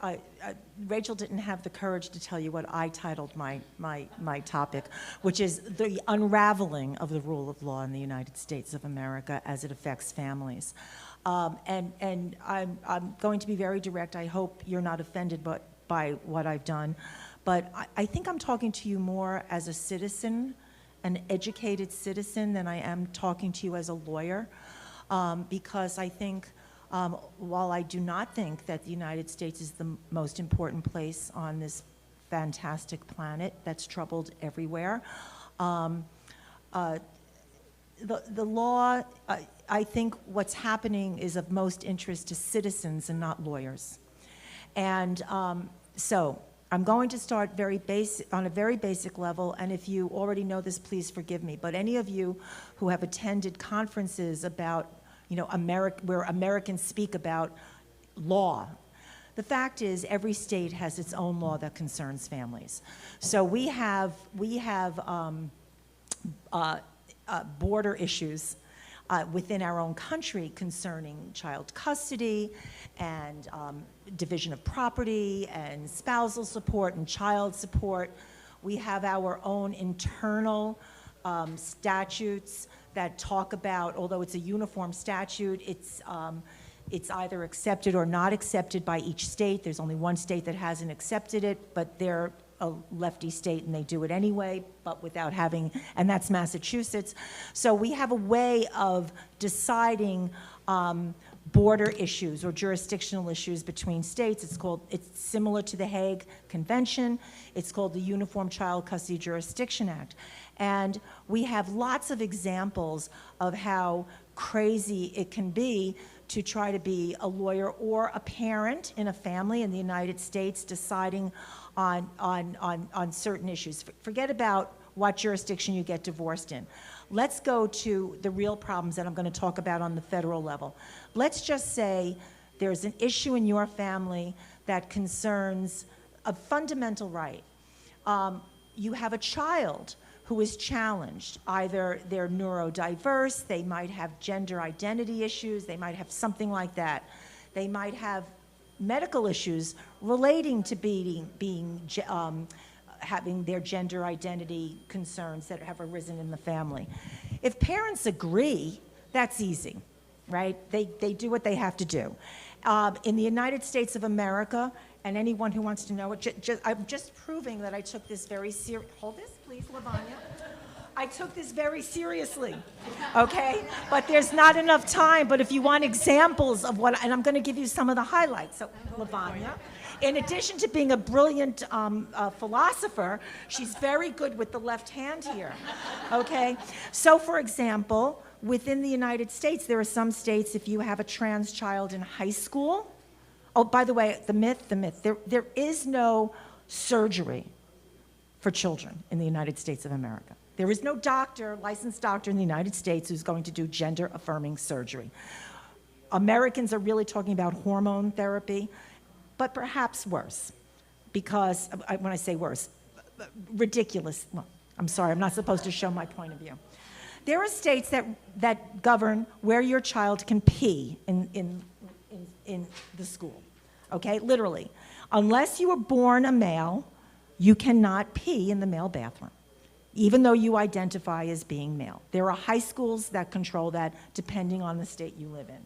Rachel didn't have the courage to tell you what I titled my topic, which is the unraveling of the rule of law in the United States of America as it affects families. And I'm going to be very direct. I hope you're not offended by what I've done. But I think I'm talking to you more as a citizen, an educated citizen, than I am talking to you as a lawyer. Because I think, while I do not think that the United States is the most important place on this fantastic planet that's troubled everywhere, the law, I think what's happening is of most interest to citizens and not lawyers. And so I'm going to start on a very basic level, and if you already know this, please forgive me. But any of you who have attended conferences about, where Americans speak about law, the fact is every state has its own law that concerns families. So we have border issues within our own country concerning child custody and division of property and spousal support and child support. We have our own internal statutes that talk about, although it's a uniform statute, it's either accepted or not accepted by each state. There's only one state that hasn't accepted it, but they're a lefty state and they do it anyway, but without having, and that's Massachusetts. So we have a way of deciding border issues or jurisdictional issues between states. It's similar to the Hague Convention. It's called the Uniform Child Custody Jurisdiction Act. And we have lots of examples of how crazy it can be to try to be a lawyer or a parent in a family in the United States deciding on certain issues. Forget about what jurisdiction you get divorced in. Let's go to the real problems that I'm going to talk about on the federal level. Let's just say there's an issue in your family that concerns a fundamental right. You have a child who is challenged. Either they're neurodiverse, they might have gender identity issues, they might have something like that. They might have medical issues relating to having their gender identity concerns that have arisen in the family. If parents agree, that's easy, right? They do what they have to do. In the United States of America, and anyone who wants to know it, I'm just proving that I took this very seriously. Hold this, please, Lavanya. I took this very seriously, okay? But there's not enough time, but if you want examples of what, and I'm gonna give you some of the highlights. So, Lavanya, in addition to being a brilliant philosopher, she's very good with the left hand here, okay? So, for example, within the United States, there are some states, if you have a trans child in high school, oh, by the way, the myth, there is no surgery for children in the United States of America. There is no doctor, licensed doctor in the United States who's going to do gender-affirming surgery. Americans are really talking about hormone therapy, but perhaps worse, because, when I say worse, ridiculous, well, I'm sorry, I'm not supposed to show my point of view. There are states that govern where your child can pee in the school, okay, literally. Unless you were born a male, you cannot pee in the male bathroom, even though you identify as being male. There are high schools that control that depending on the state you live in.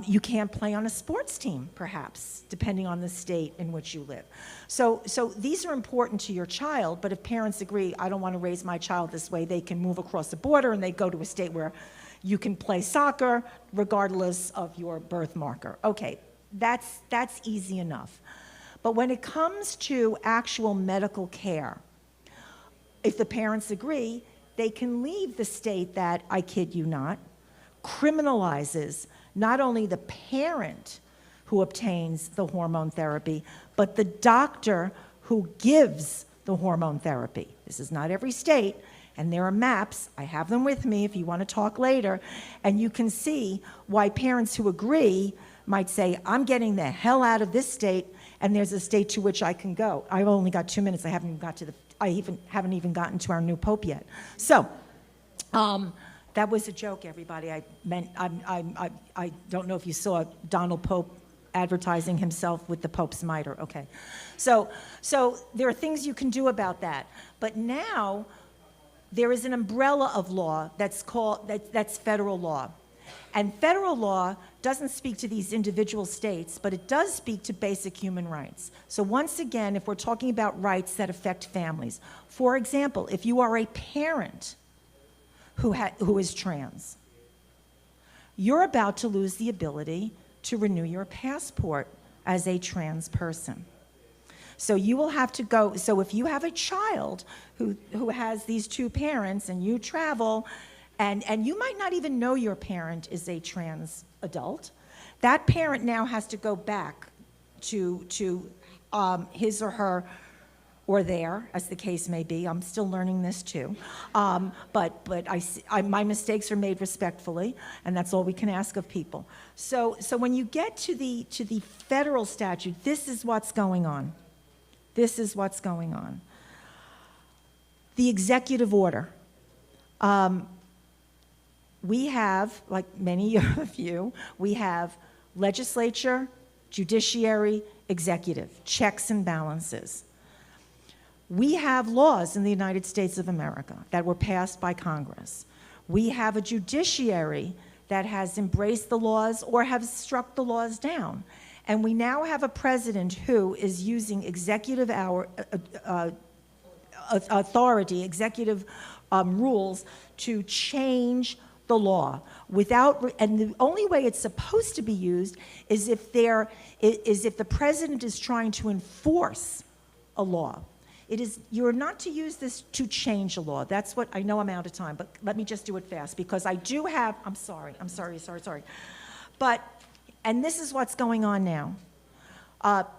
You can't play on a sports team, perhaps, depending on the state in which you live. So these are important to your child, but if parents agree, I don't want to raise my child this way, they can move across the border and they go to a state where you can play soccer regardless of your birth marker. Okay, that's easy enough. But when it comes to actual medical care, if the parents agree, they can leave the state that, I kid you not, criminalizes not only the parent who obtains the hormone therapy, but the doctor who gives the hormone therapy. This is not every state, and there are maps. I have them with me if you want to talk later, and you can see why parents who agree might say, I'm getting the hell out of this state, and there's a state to which I can go. I've only got 2 minutes. I haven't even gotten to our new pope yet. So, that was a joke, everybody. I don't know if you saw Donald Pope advertising himself with the Pope's mitre. Okay, so there are things you can do about that. But now there is an umbrella of law that's federal law. And federal law doesn't speak to these individual states, but it does speak to basic human rights. So once again, if we're talking about rights that affect families, for example, if you are a parent who is trans, you're about to lose the ability to renew your passport as a trans person. So you will have to go, so if you have a child who has these two parents and you travel, and you might not even know your parent is a trans adult, that parent now has to go back to his or her, or their, as the case may be. I'm still learning this too. But my mistakes are made respectfully, and that's all we can ask of people. So when you get to the federal statute, this is what's going on. This is what's going on. The executive order. We have, like many of you, we have legislature, judiciary, executive, checks and balances. We have laws in the United States of America that were passed by Congress. We have a judiciary that has embraced the laws or have struck the laws down. And we now have a president who is using executive authority, executive rules to change the law and the only way it's supposed to be used is if the president is trying to enforce a law. You're not to use this to change the law. That's what, I know I'm out of time, but let me just do it fast, because I do have, I'm sorry. But, and this is what's going on now.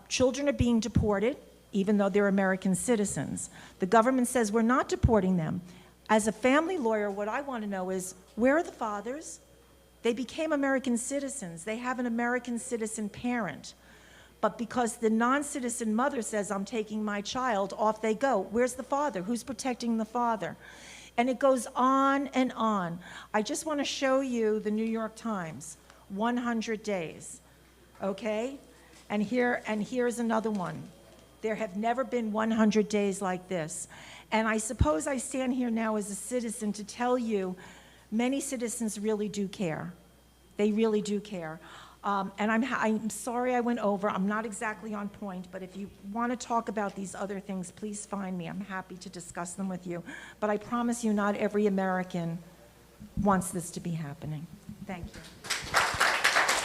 Children are being deported, even though they're American citizens. The government says we're not deporting them. As a family lawyer, what I want to know is, where are the fathers? They became American citizens. They have an American citizen parent. But because the non-citizen mother says, I'm taking my child, off they go. Where's the father? Who's protecting the father? And it goes on and on. I just want to show you the New York Times, 100 days, okay? And here's another one. There have never been 100 days like this. And I suppose I stand here now as a citizen to tell you, many citizens really do care. They really do care. And I'm sorry I went over. I'm not exactly on point, but if you want to talk about these other things, please find me. I'm happy to discuss them with you. But I promise you, not every American wants this to be happening. Thank you.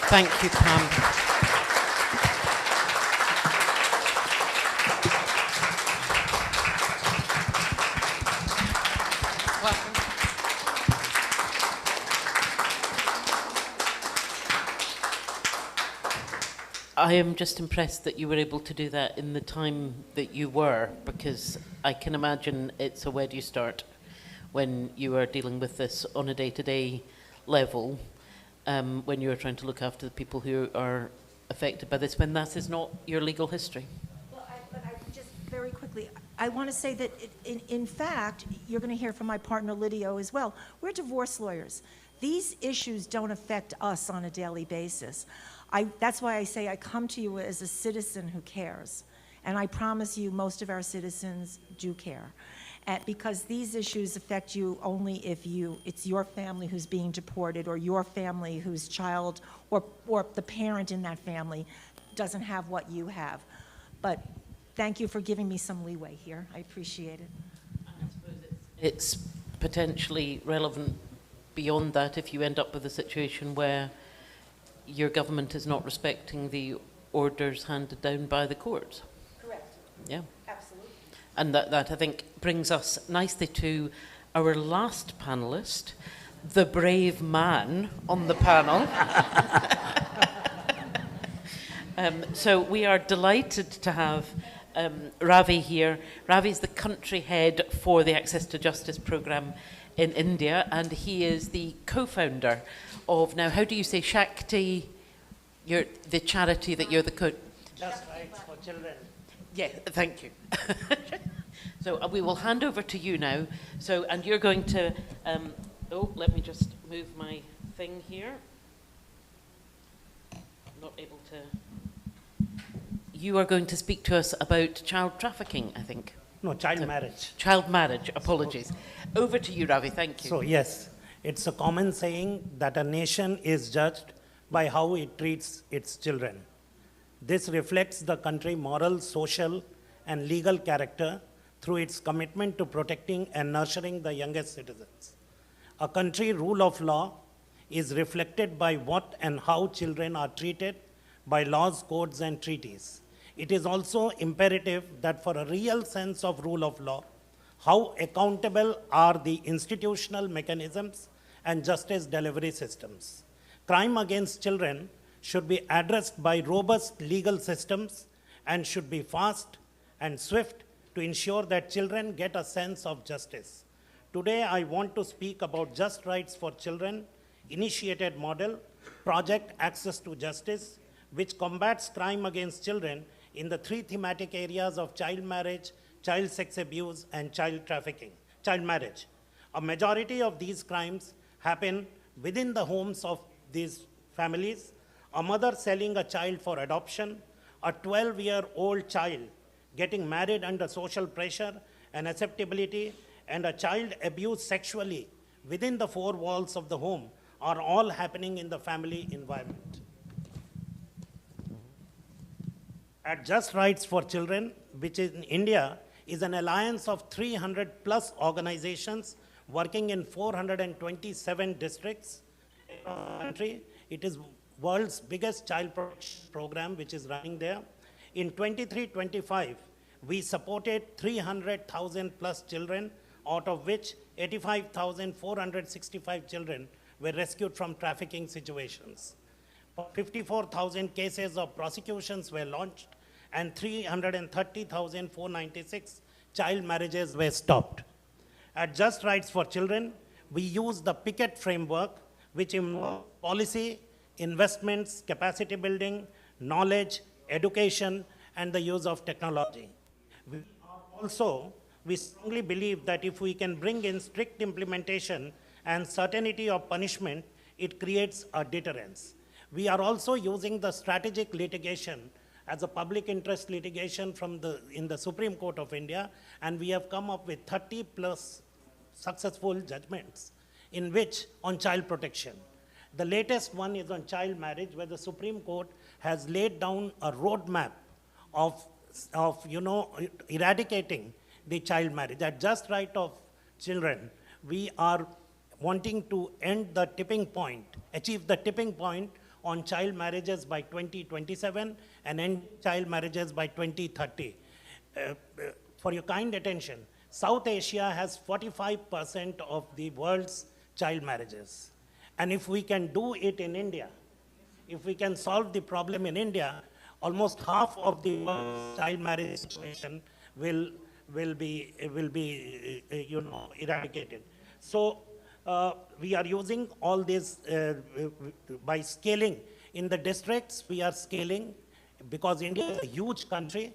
Thank you, Pam. I am just impressed that you were able to do that in the time that you were, because I can imagine it's a where do you start when you are dealing with this on a day-to-day level, when you are trying to look after the people who are affected by this, when that is not your legal history. Well, but just very quickly, I want to say that in fact, you're going to hear from my partner Lydia as well. We're divorce lawyers. These issues don't affect us on a daily basis. That's why I say I come to you as a citizen who cares. And I promise you most of our citizens do care. Because these issues affect you only if it's your family who's being deported, or your family whose child or the parent in that family doesn't have what you have. But thank you for giving me some leeway here. I appreciate it. I suppose it's potentially relevant beyond that if you end up with a situation where your government is not respecting the orders handed down by the courts. Correct. Yeah. Absolutely. And that I think brings us nicely to our last panelist, the brave man on the panel. So we are delighted to have Ravi here. Ravi is the country head for the Access to Justice programme in India, and he is the co-founder of, now how do you say, Shakti, the charity that you're the Just Rights for Children. Yeah, thank you. So we will hand over to you now. So, and you're going to, let me just move my thing here. I'm not able to. You are going to speak to us about child trafficking, I think. No, child marriage. Child marriage, apologies. Over to you, Ravi, thank you. So yes, it's a common saying that a nation is judged by how it treats its children. This reflects the country's moral, social, and legal character through its commitment to protecting and nurturing the youngest citizens. A country's rule of law is reflected by what and how children are treated by laws, codes, and treaties. It is also imperative that for a real sense of rule of law, how accountable are the institutional mechanisms and justice delivery systems. Crime against children should be addressed by robust legal systems and should be fast and swift to ensure that children get a sense of justice. Today, I want to speak about Just Rights for Children initiated model, Project Access to Justice, which combats crime against children in the three thematic areas of child marriage, child sex abuse, and child trafficking, child marriage. A majority of these crimes happen within the homes of these families. A mother selling a child for adoption, a 12-year-old child getting married under social pressure and acceptability, and a child abused sexually within the four walls of the home are all happening in the family environment. At Just Rights for Children, which in India is an alliance of 300 plus organizations working in 427 districts in the country. It is world's biggest child protection program which is running there. In 23-25, We supported 300,000 plus children, out of which 85,465 children were rescued from trafficking situations. 54,000 cases of prosecutions were launched, and 330,496 child marriages were stopped. At Just Rights for Children, we use the Picket framework, which involves policy, investments, capacity building, knowledge, education, and the use of technology. We strongly believe that if we can bring in strict implementation and certainty of punishment, it creates a deterrence. We are also using the strategic litigation as a public interest litigation in the Supreme Court of India, and we have come up with 30 plus successful judgments in which on child protection. The latest one is on child marriage, where the Supreme Court has laid down a roadmap of eradicating the child marriage. At Just Right of Children, we are wanting to end the tipping point, achieve the tipping point on child marriages by 2027 and end child marriages by 2030. For your kind attention, South Asia has 45% of the world's child marriages. And if we can do it in India, if we can solve the problem in India, almost half of the world's child marriage situation will be eradicated. So we are using all this by scaling. In the districts, we are scaling because India is a huge country,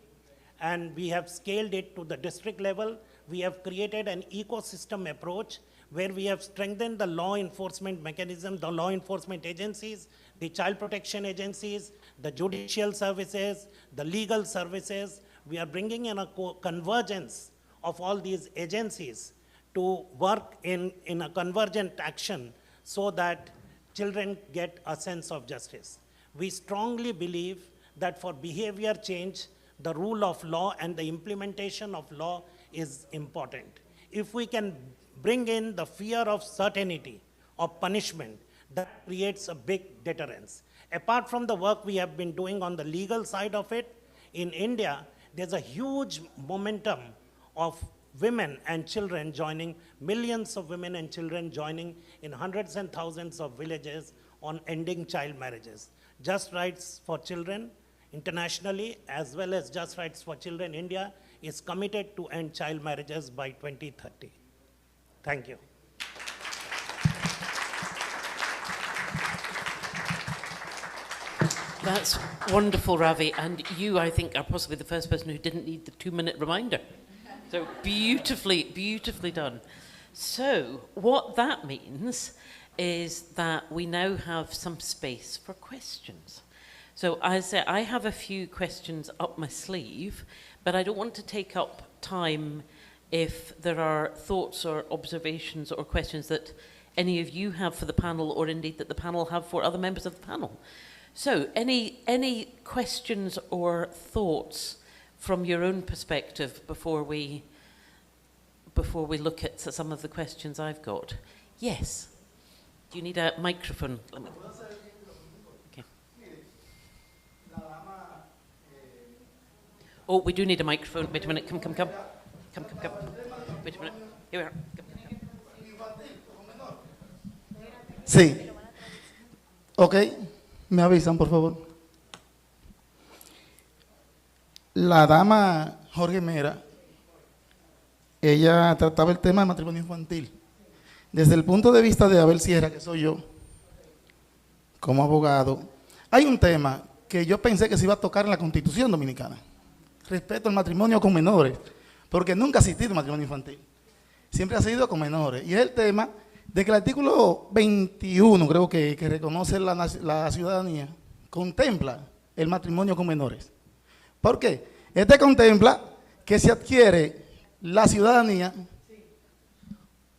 and we have scaled it to the district level. We have created an ecosystem approach where we have strengthened the law enforcement mechanism, the law enforcement agencies, the child protection agencies, the judicial services, the legal services. We are bringing in a convergence of all these agencies to work in a convergent action so that children get a sense of justice. We strongly believe that for behavior change, the rule of law and the implementation of law is important. If we can bring in the fear of certainty of punishment, that creates a big deterrence. Apart from the work we have been doing on the legal side of it, in India, there's a huge momentum of women and children joining, millions of women and children joining in hundreds and thousands of villages on ending child marriages. Just Rights for Children internationally, as well as Just Rights for Children India, is committed to end child marriages by 2030. Thank you. That's wonderful, Ravi. And you, I think, are possibly the first person who didn't need the 2-minute reminder. So beautifully, beautifully done. So what that means is that we now have some space for questions. So I have a few questions up my sleeve, but I don't want to take up time if there are thoughts or observations or questions that any of you have for the panel, or indeed that the panel have for other members of the panel. So any questions or thoughts from your own perspective before we look at some of the questions I've got? Yes. Do you need a microphone? Okay. Oh, we do need a microphone. Wait a minute. Come. Come. Wait a minute. Here we are. Sí. Ok. Me avisan, por favor. La dama Jorge Mera, ella trataba el tema de matrimonio infantil. Desde el punto de vista de Abel Sierra, que soy yo, como abogado, hay un tema que yo pensé que se iba a tocar en la Constitución Dominicana. Respeto al matrimonio con menores, porque nunca ha existido matrimonio infantil. Siempre ha sido con menores. Y es el tema de que el artículo 21, creo que reconoce la ciudadanía, contempla el matrimonio con menores. ¿Por qué? Este contempla que se adquiere la ciudadanía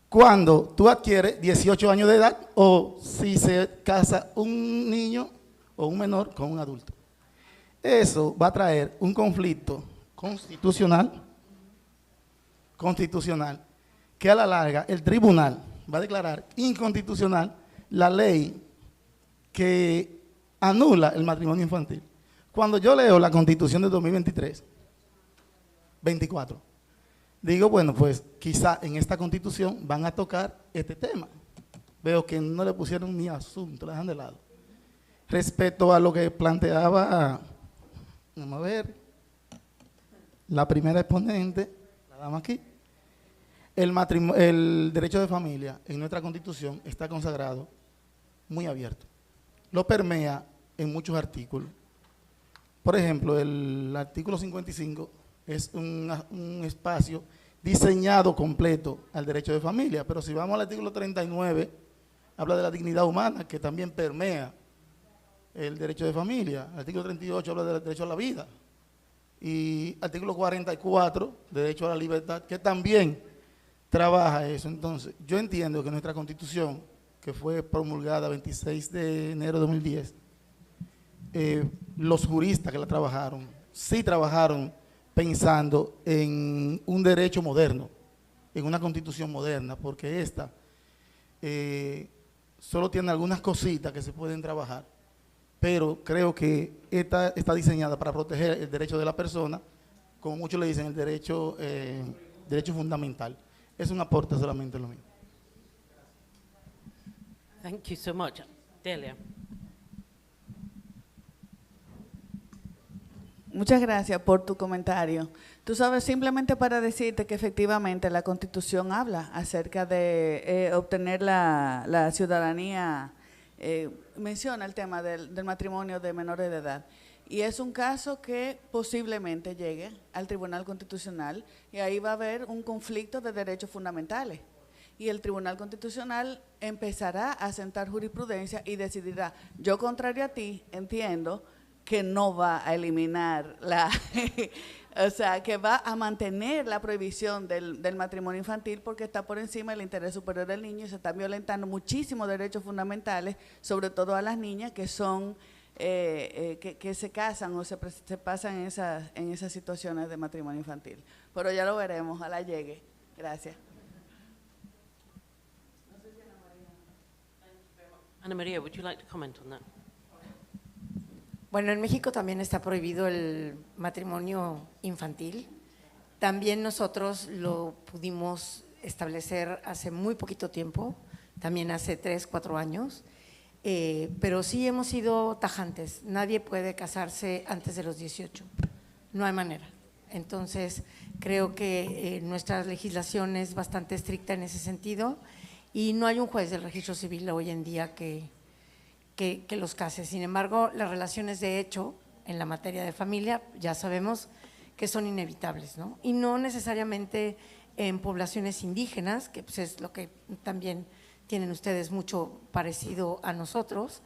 cuando tú adquieres 18 años de edad o si se casa un niño o un menor con un adulto. Eso va a traer un conflicto constitucional que a la larga el tribunal va a declarar inconstitucional la ley que anula el matrimonio infantil. Cuando yo leo la Constitución de 2023, 24. Digo, bueno, pues quizá en esta constitución van a tocar este tema. Veo que no le pusieron ni asunto, la dejan de lado. Respecto a lo que planteaba, vamos a ver, la primera exponente, la dama aquí, el derecho de familia en nuestra constitución está consagrado muy abierto. Lo permea en muchos artículos. Por ejemplo, el artículo 55 es un espacio diseñado completo al derecho de familia, pero si vamos al artículo 39, habla de la dignidad humana, que también permea el derecho de familia. El artículo 38 habla del derecho a la vida. Y artículo 44, derecho a la libertad, que también trabaja eso. Entonces, yo entiendo que nuestra Constitución, que fue promulgada 26 de enero de 2010, los juristas que la trabajaron, sí trabajaron pensando en un derecho moderno, en una Constitución moderna, porque esta solo tiene algunas cositas que se pueden trabajar, pero creo que esta está diseñada para proteger el derecho de la persona, como muchos le dicen, el derecho fundamental. Es un aporte solamente lo mío. Thank you so much. Dilia. Muchas gracias por tu comentario. Tú sabes, simplemente para decirte que efectivamente la Constitución habla acerca de obtener la ciudadanía, menciona el tema del matrimonio de menores de edad. Y es un caso que posiblemente llegue al Tribunal Constitucional y ahí va a haber un conflicto de derechos fundamentales. Y el Tribunal Constitucional empezará a sentar jurisprudencia y decidirá. Yo, contrario a ti, entiendo que no va a eliminar o sea, que va a mantener la prohibición del matrimonio infantil porque está por encima del interés superior del niño y se están violentando muchísimos derechos fundamentales, sobre todo a las niñas que son que se casan o se pasan en esas situaciones de matrimonio infantil. Pero ya lo veremos, ojalá llegue. Gracias. Ana María, would you like to comment on that? Bueno, en México también está prohibido el matrimonio infantil. También nosotros lo pudimos establecer hace muy poquito tiempo, también hace 3, 4 años, pero sí hemos sido tajantes. Nadie puede casarse antes de los 18, no hay manera. Entonces, creo que nuestra legislación es bastante estricta en ese sentido y no hay un juez del registro civil hoy en día que los case. Sin embargo, las relaciones de hecho en la materia de familia ya sabemos que son inevitables, ¿no? Y no necesariamente en poblaciones indígenas, que pues es lo que también tienen ustedes mucho parecido a nosotros,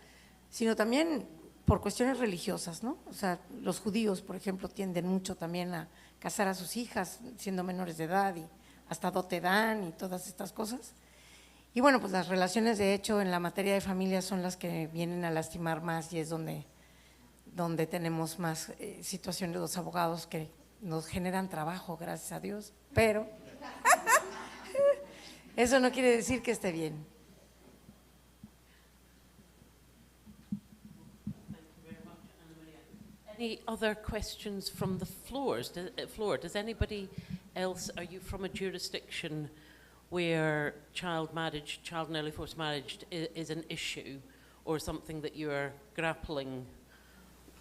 sino también por cuestiones religiosas, ¿no? O sea, los judíos, por ejemplo, tienden mucho también a casar a sus hijas siendo menores de edad y hasta dote dan y todas estas cosas. Y bueno, pues las relaciones de hecho en la materia de familia son las que vienen a lastimar más y es donde tenemos más situaciones de los abogados que nos generan trabajo, gracias a Dios, pero eso no quiere decir que esté bien. Any other questions from the floor? Does anybody else, are you from a jurisdiction where child and early forced marriage is an issue or something that you're grappling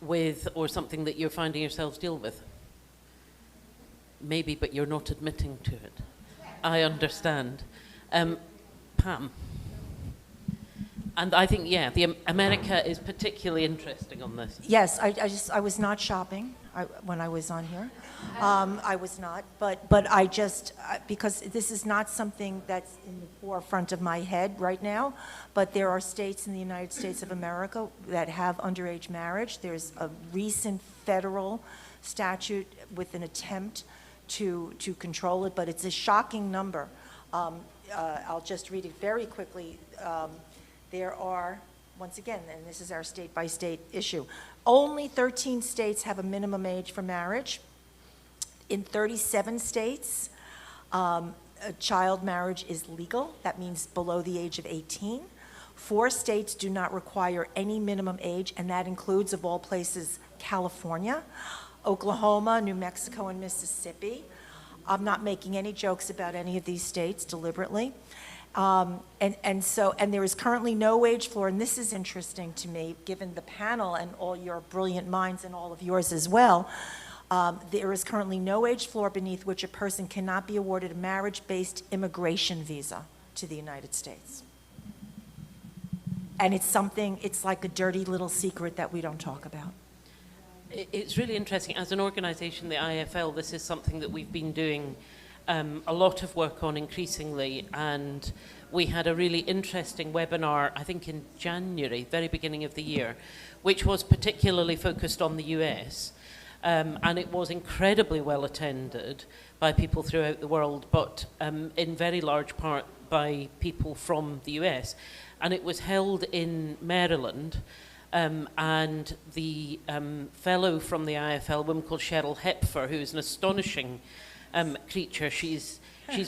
with or something that you're finding yourselves deal with? Maybe, but you're not admitting to it. I understand. Pam. And I think, yeah, America is particularly interesting on this. Yes, I was not shopping when I was on here. I was not, but I just, because this is not something that's in the forefront of my head right now, but there are states in the United States of America that have underage marriage. There's a recent federal statute with an attempt to control it, but it's a shocking number. I'll just read it very quickly. There are, once again, and this is our state-by-state issue, only 13 states have a minimum age for marriage. In 37 states, child marriage is legal. That means below the age of 18. 4 states do not require any minimum age, and that includes, of all places, California, Oklahoma, New Mexico, and Mississippi. I'm not making any jokes about any of these states deliberately. And there is currently no wage floor, and this is interesting to me, given the panel and all your brilliant minds and all of yours as well. There is currently no wage floor beneath which a person cannot be awarded a marriage-based immigration visa to the United States. And it's like a dirty little secret that we don't talk about. It's really interesting. As an organisation, the IFL, this is something that we've been doing a lot of work on increasingly, and we had a really interesting webinar, I think in January, very beginning of the year, which was particularly focused on the US, and it was incredibly well attended by people throughout the world, but in very large part by people from the US, and it was held in Maryland. And the fellow from the IFL, a woman called Cheryl Hepfer, who is an astonishing creature. She's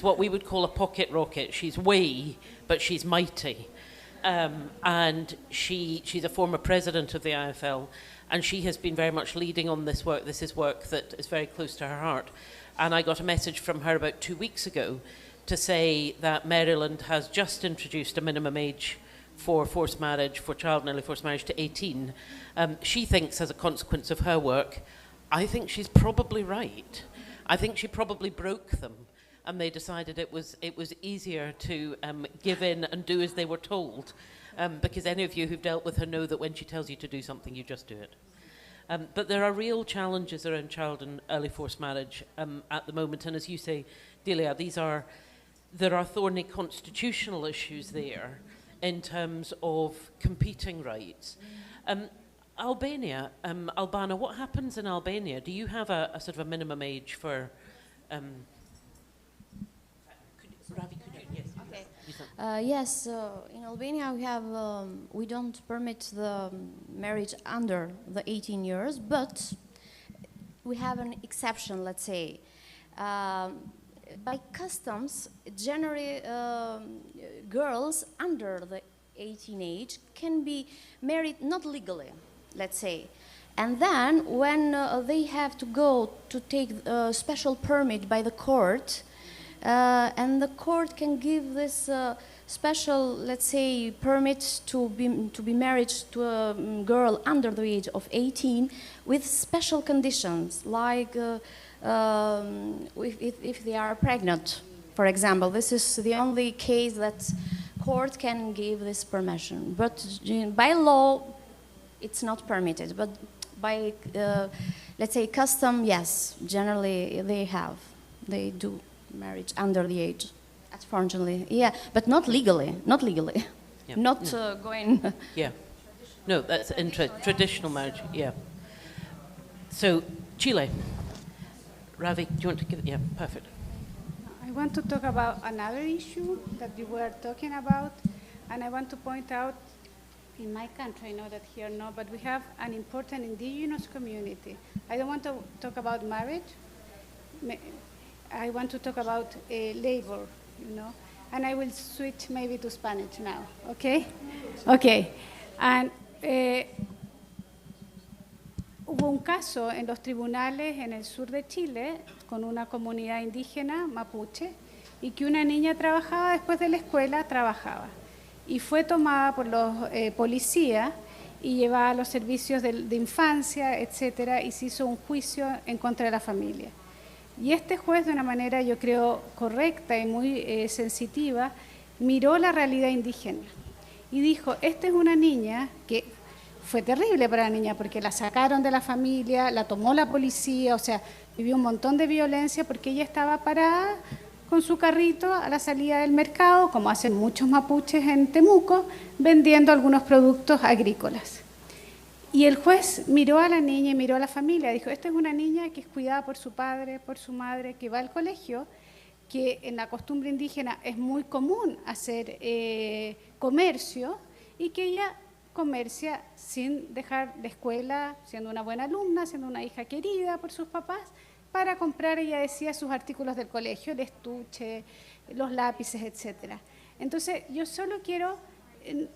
what we would call a pocket rocket. She's wee, but she's mighty. And she's a former president of the IFL, and she has been very much leading on this work. This is work that is very close to her heart. And I got a message from her about 2 weeks ago to say that Maryland has just introduced a minimum age for forced marriage, for child and early forced marriage to 18. She thinks, as a consequence of her work, I think she's probably right. I think she probably broke them, and they decided it was easier to give in and do as they were told, because any of you who've dealt with her know that when she tells you to do something, you just do it. But there are real challenges around child and early forced marriage at the moment, and as you say, Dilia, there are thorny constitutional issues there in terms of competing rights. Albania, Albana, what happens in Albania? Do you have a sort of a minimum age for... Ravi, could you? Yes. Okay. Yes, in Albania we don't permit the marriage under the 18 years, but we have an exception, let's say. By customs, generally girls under the 18 age can be married not legally, let's say. And then when they have to go to take a special permit by the court, and the court can give this special, let's say, permit to be married to a girl under the age of 18 with special conditions, like if they are pregnant, for example. This is the only case that court can give this permission. But by law, it's not permitted. But by, let's say, custom, yes, generally they do marriage under the age, unfortunately. Yeah, but not legally, Yeah. not going... Yeah. No, that's traditional marriage, yeah. So, Chile. Ravi, do you want to give it? Yeah, perfect. I want to talk about another issue that you were talking about, and I want to point out, in my country, I know that here no, but we have an important indigenous community. I don't want to talk about marriage. I want to talk about labor, you know, and I will switch maybe to Spanish now, okay? Okay, and hubo un caso en los tribunales en el sur de Chile con una comunidad indígena mapuche y que una niña trabajaba después de la escuela, y fue tomada por los policías y llevada a los servicios de infancia, etcétera, y se hizo un juicio en contra de la familia. Y este juez, de una manera yo creo correcta y muy sensitiva, miró la realidad indígena y dijo, esta es una niña que fue terrible para la niña porque la sacaron de la familia, la tomó la policía, o sea, vivió un montón de violencia porque ella estaba parada con su carrito a la salida del mercado, como hacen muchos mapuches en Temuco, vendiendo algunos productos agrícolas. Y el juez miró a la niña y miró a la familia, dijo, esta es una niña que es cuidada por su padre, por su madre, que va al colegio, que en la costumbre indígena es muy común hacer comercio y que ella comercia sin dejar la escuela, siendo una buena alumna, siendo una hija querida por sus papás, para comprar, ella decía, sus artículos del colegio, el estuche, los lápices, etc. Entonces, yo solo quiero,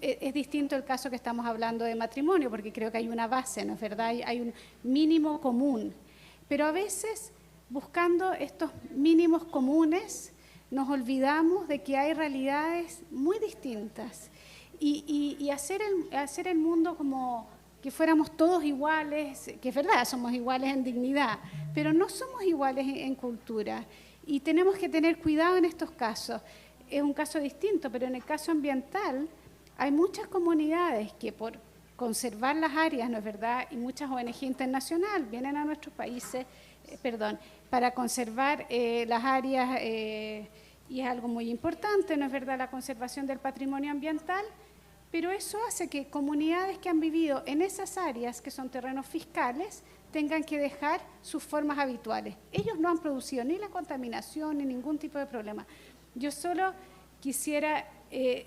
es distinto el caso que estamos hablando de matrimonio, porque creo que hay una base, ¿no es verdad? Hay un mínimo común, pero a veces buscando estos mínimos comunes, nos olvidamos de que hay realidades muy distintas y hacer el mundo como que fuéramos todos iguales, que es verdad, somos iguales en dignidad, pero no somos iguales en cultura y tenemos que tener cuidado en estos casos. Es un caso distinto, pero en el caso ambiental hay muchas comunidades que por conservar las áreas, ¿no es verdad? Y muchas ONG internacionales vienen a nuestros países, para conservar las áreas, y es algo muy importante, ¿no es verdad?, la conservación del patrimonio ambiental, pero eso hace que comunidades que han vivido en esas áreas, que son terrenos fiscales, tengan que dejar sus formas habituales. Ellos no han producido ni la contaminación ni ningún tipo de problema. Yo solo quisiera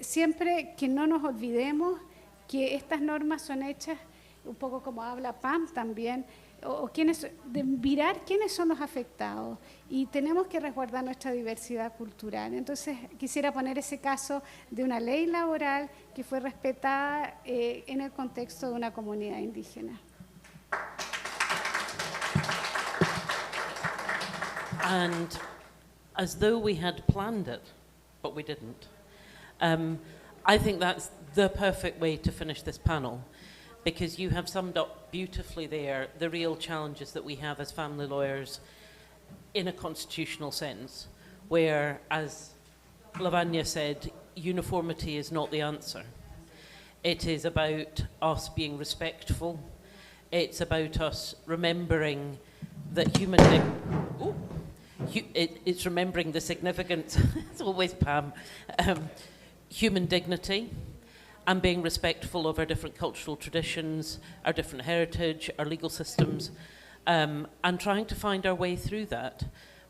siempre que no nos olvidemos que estas normas son hechas, un poco como habla Pam también, de mirar quiénes son los afectados y tenemos que resguardar nuestra diversidad cultural. Entonces quisiera poner ese caso de una ley laboral que fue respetada en el contexto de una comunidad indígena. And as though we had planned it, but we didn't. I think that's the perfect way to finish this panel, because you have summed up beautifully there the real challenges that we have as family lawyers in a constitutional sense, where, as Lavanya said, uniformity is not the answer. It is about us being respectful. It's about us remembering that it's remembering the significance, it's always Pam, human dignity, and being respectful of our different cultural traditions, our different heritage, our legal systems, and trying to find our way through that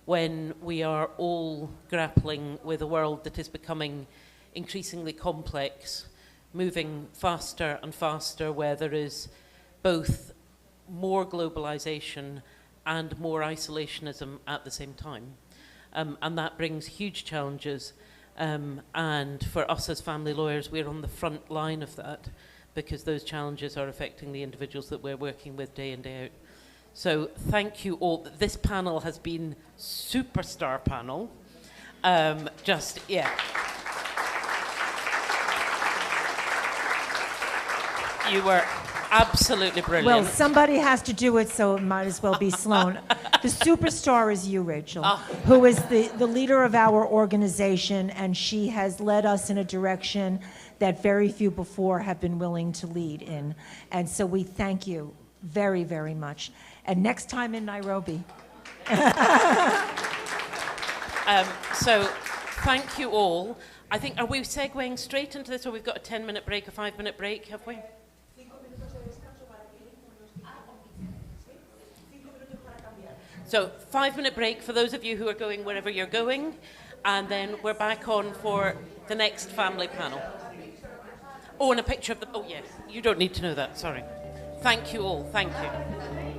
when we are all grappling with a world that is becoming increasingly complex, moving faster and faster, where there is both more globalization and more isolationism at the same time. And that brings huge challenges. And for us as family lawyers, we're on the front line of that because those challenges are affecting the individuals that we're working with day in, day out. So thank you all. This panel has been superstar panel. You were absolutely brilliant. Well, somebody has to do it, so it might as well be Sloan. The superstar is you, Rachael, who is the leader of our organization, and she has led us in a direction that very few before have been willing to lead in. And so we thank you very, very much. And next time in Nairobi. So thank you all. I think, are we segueing straight into this, or we've got a 10-minute break, a 5-minute break, have we? So 5-minute break for those of you who are going wherever you're going, and then we're back on for the next family panel. Oh, and a picture of the, oh yes, you don't need to know that, sorry. Thank you all, thank you.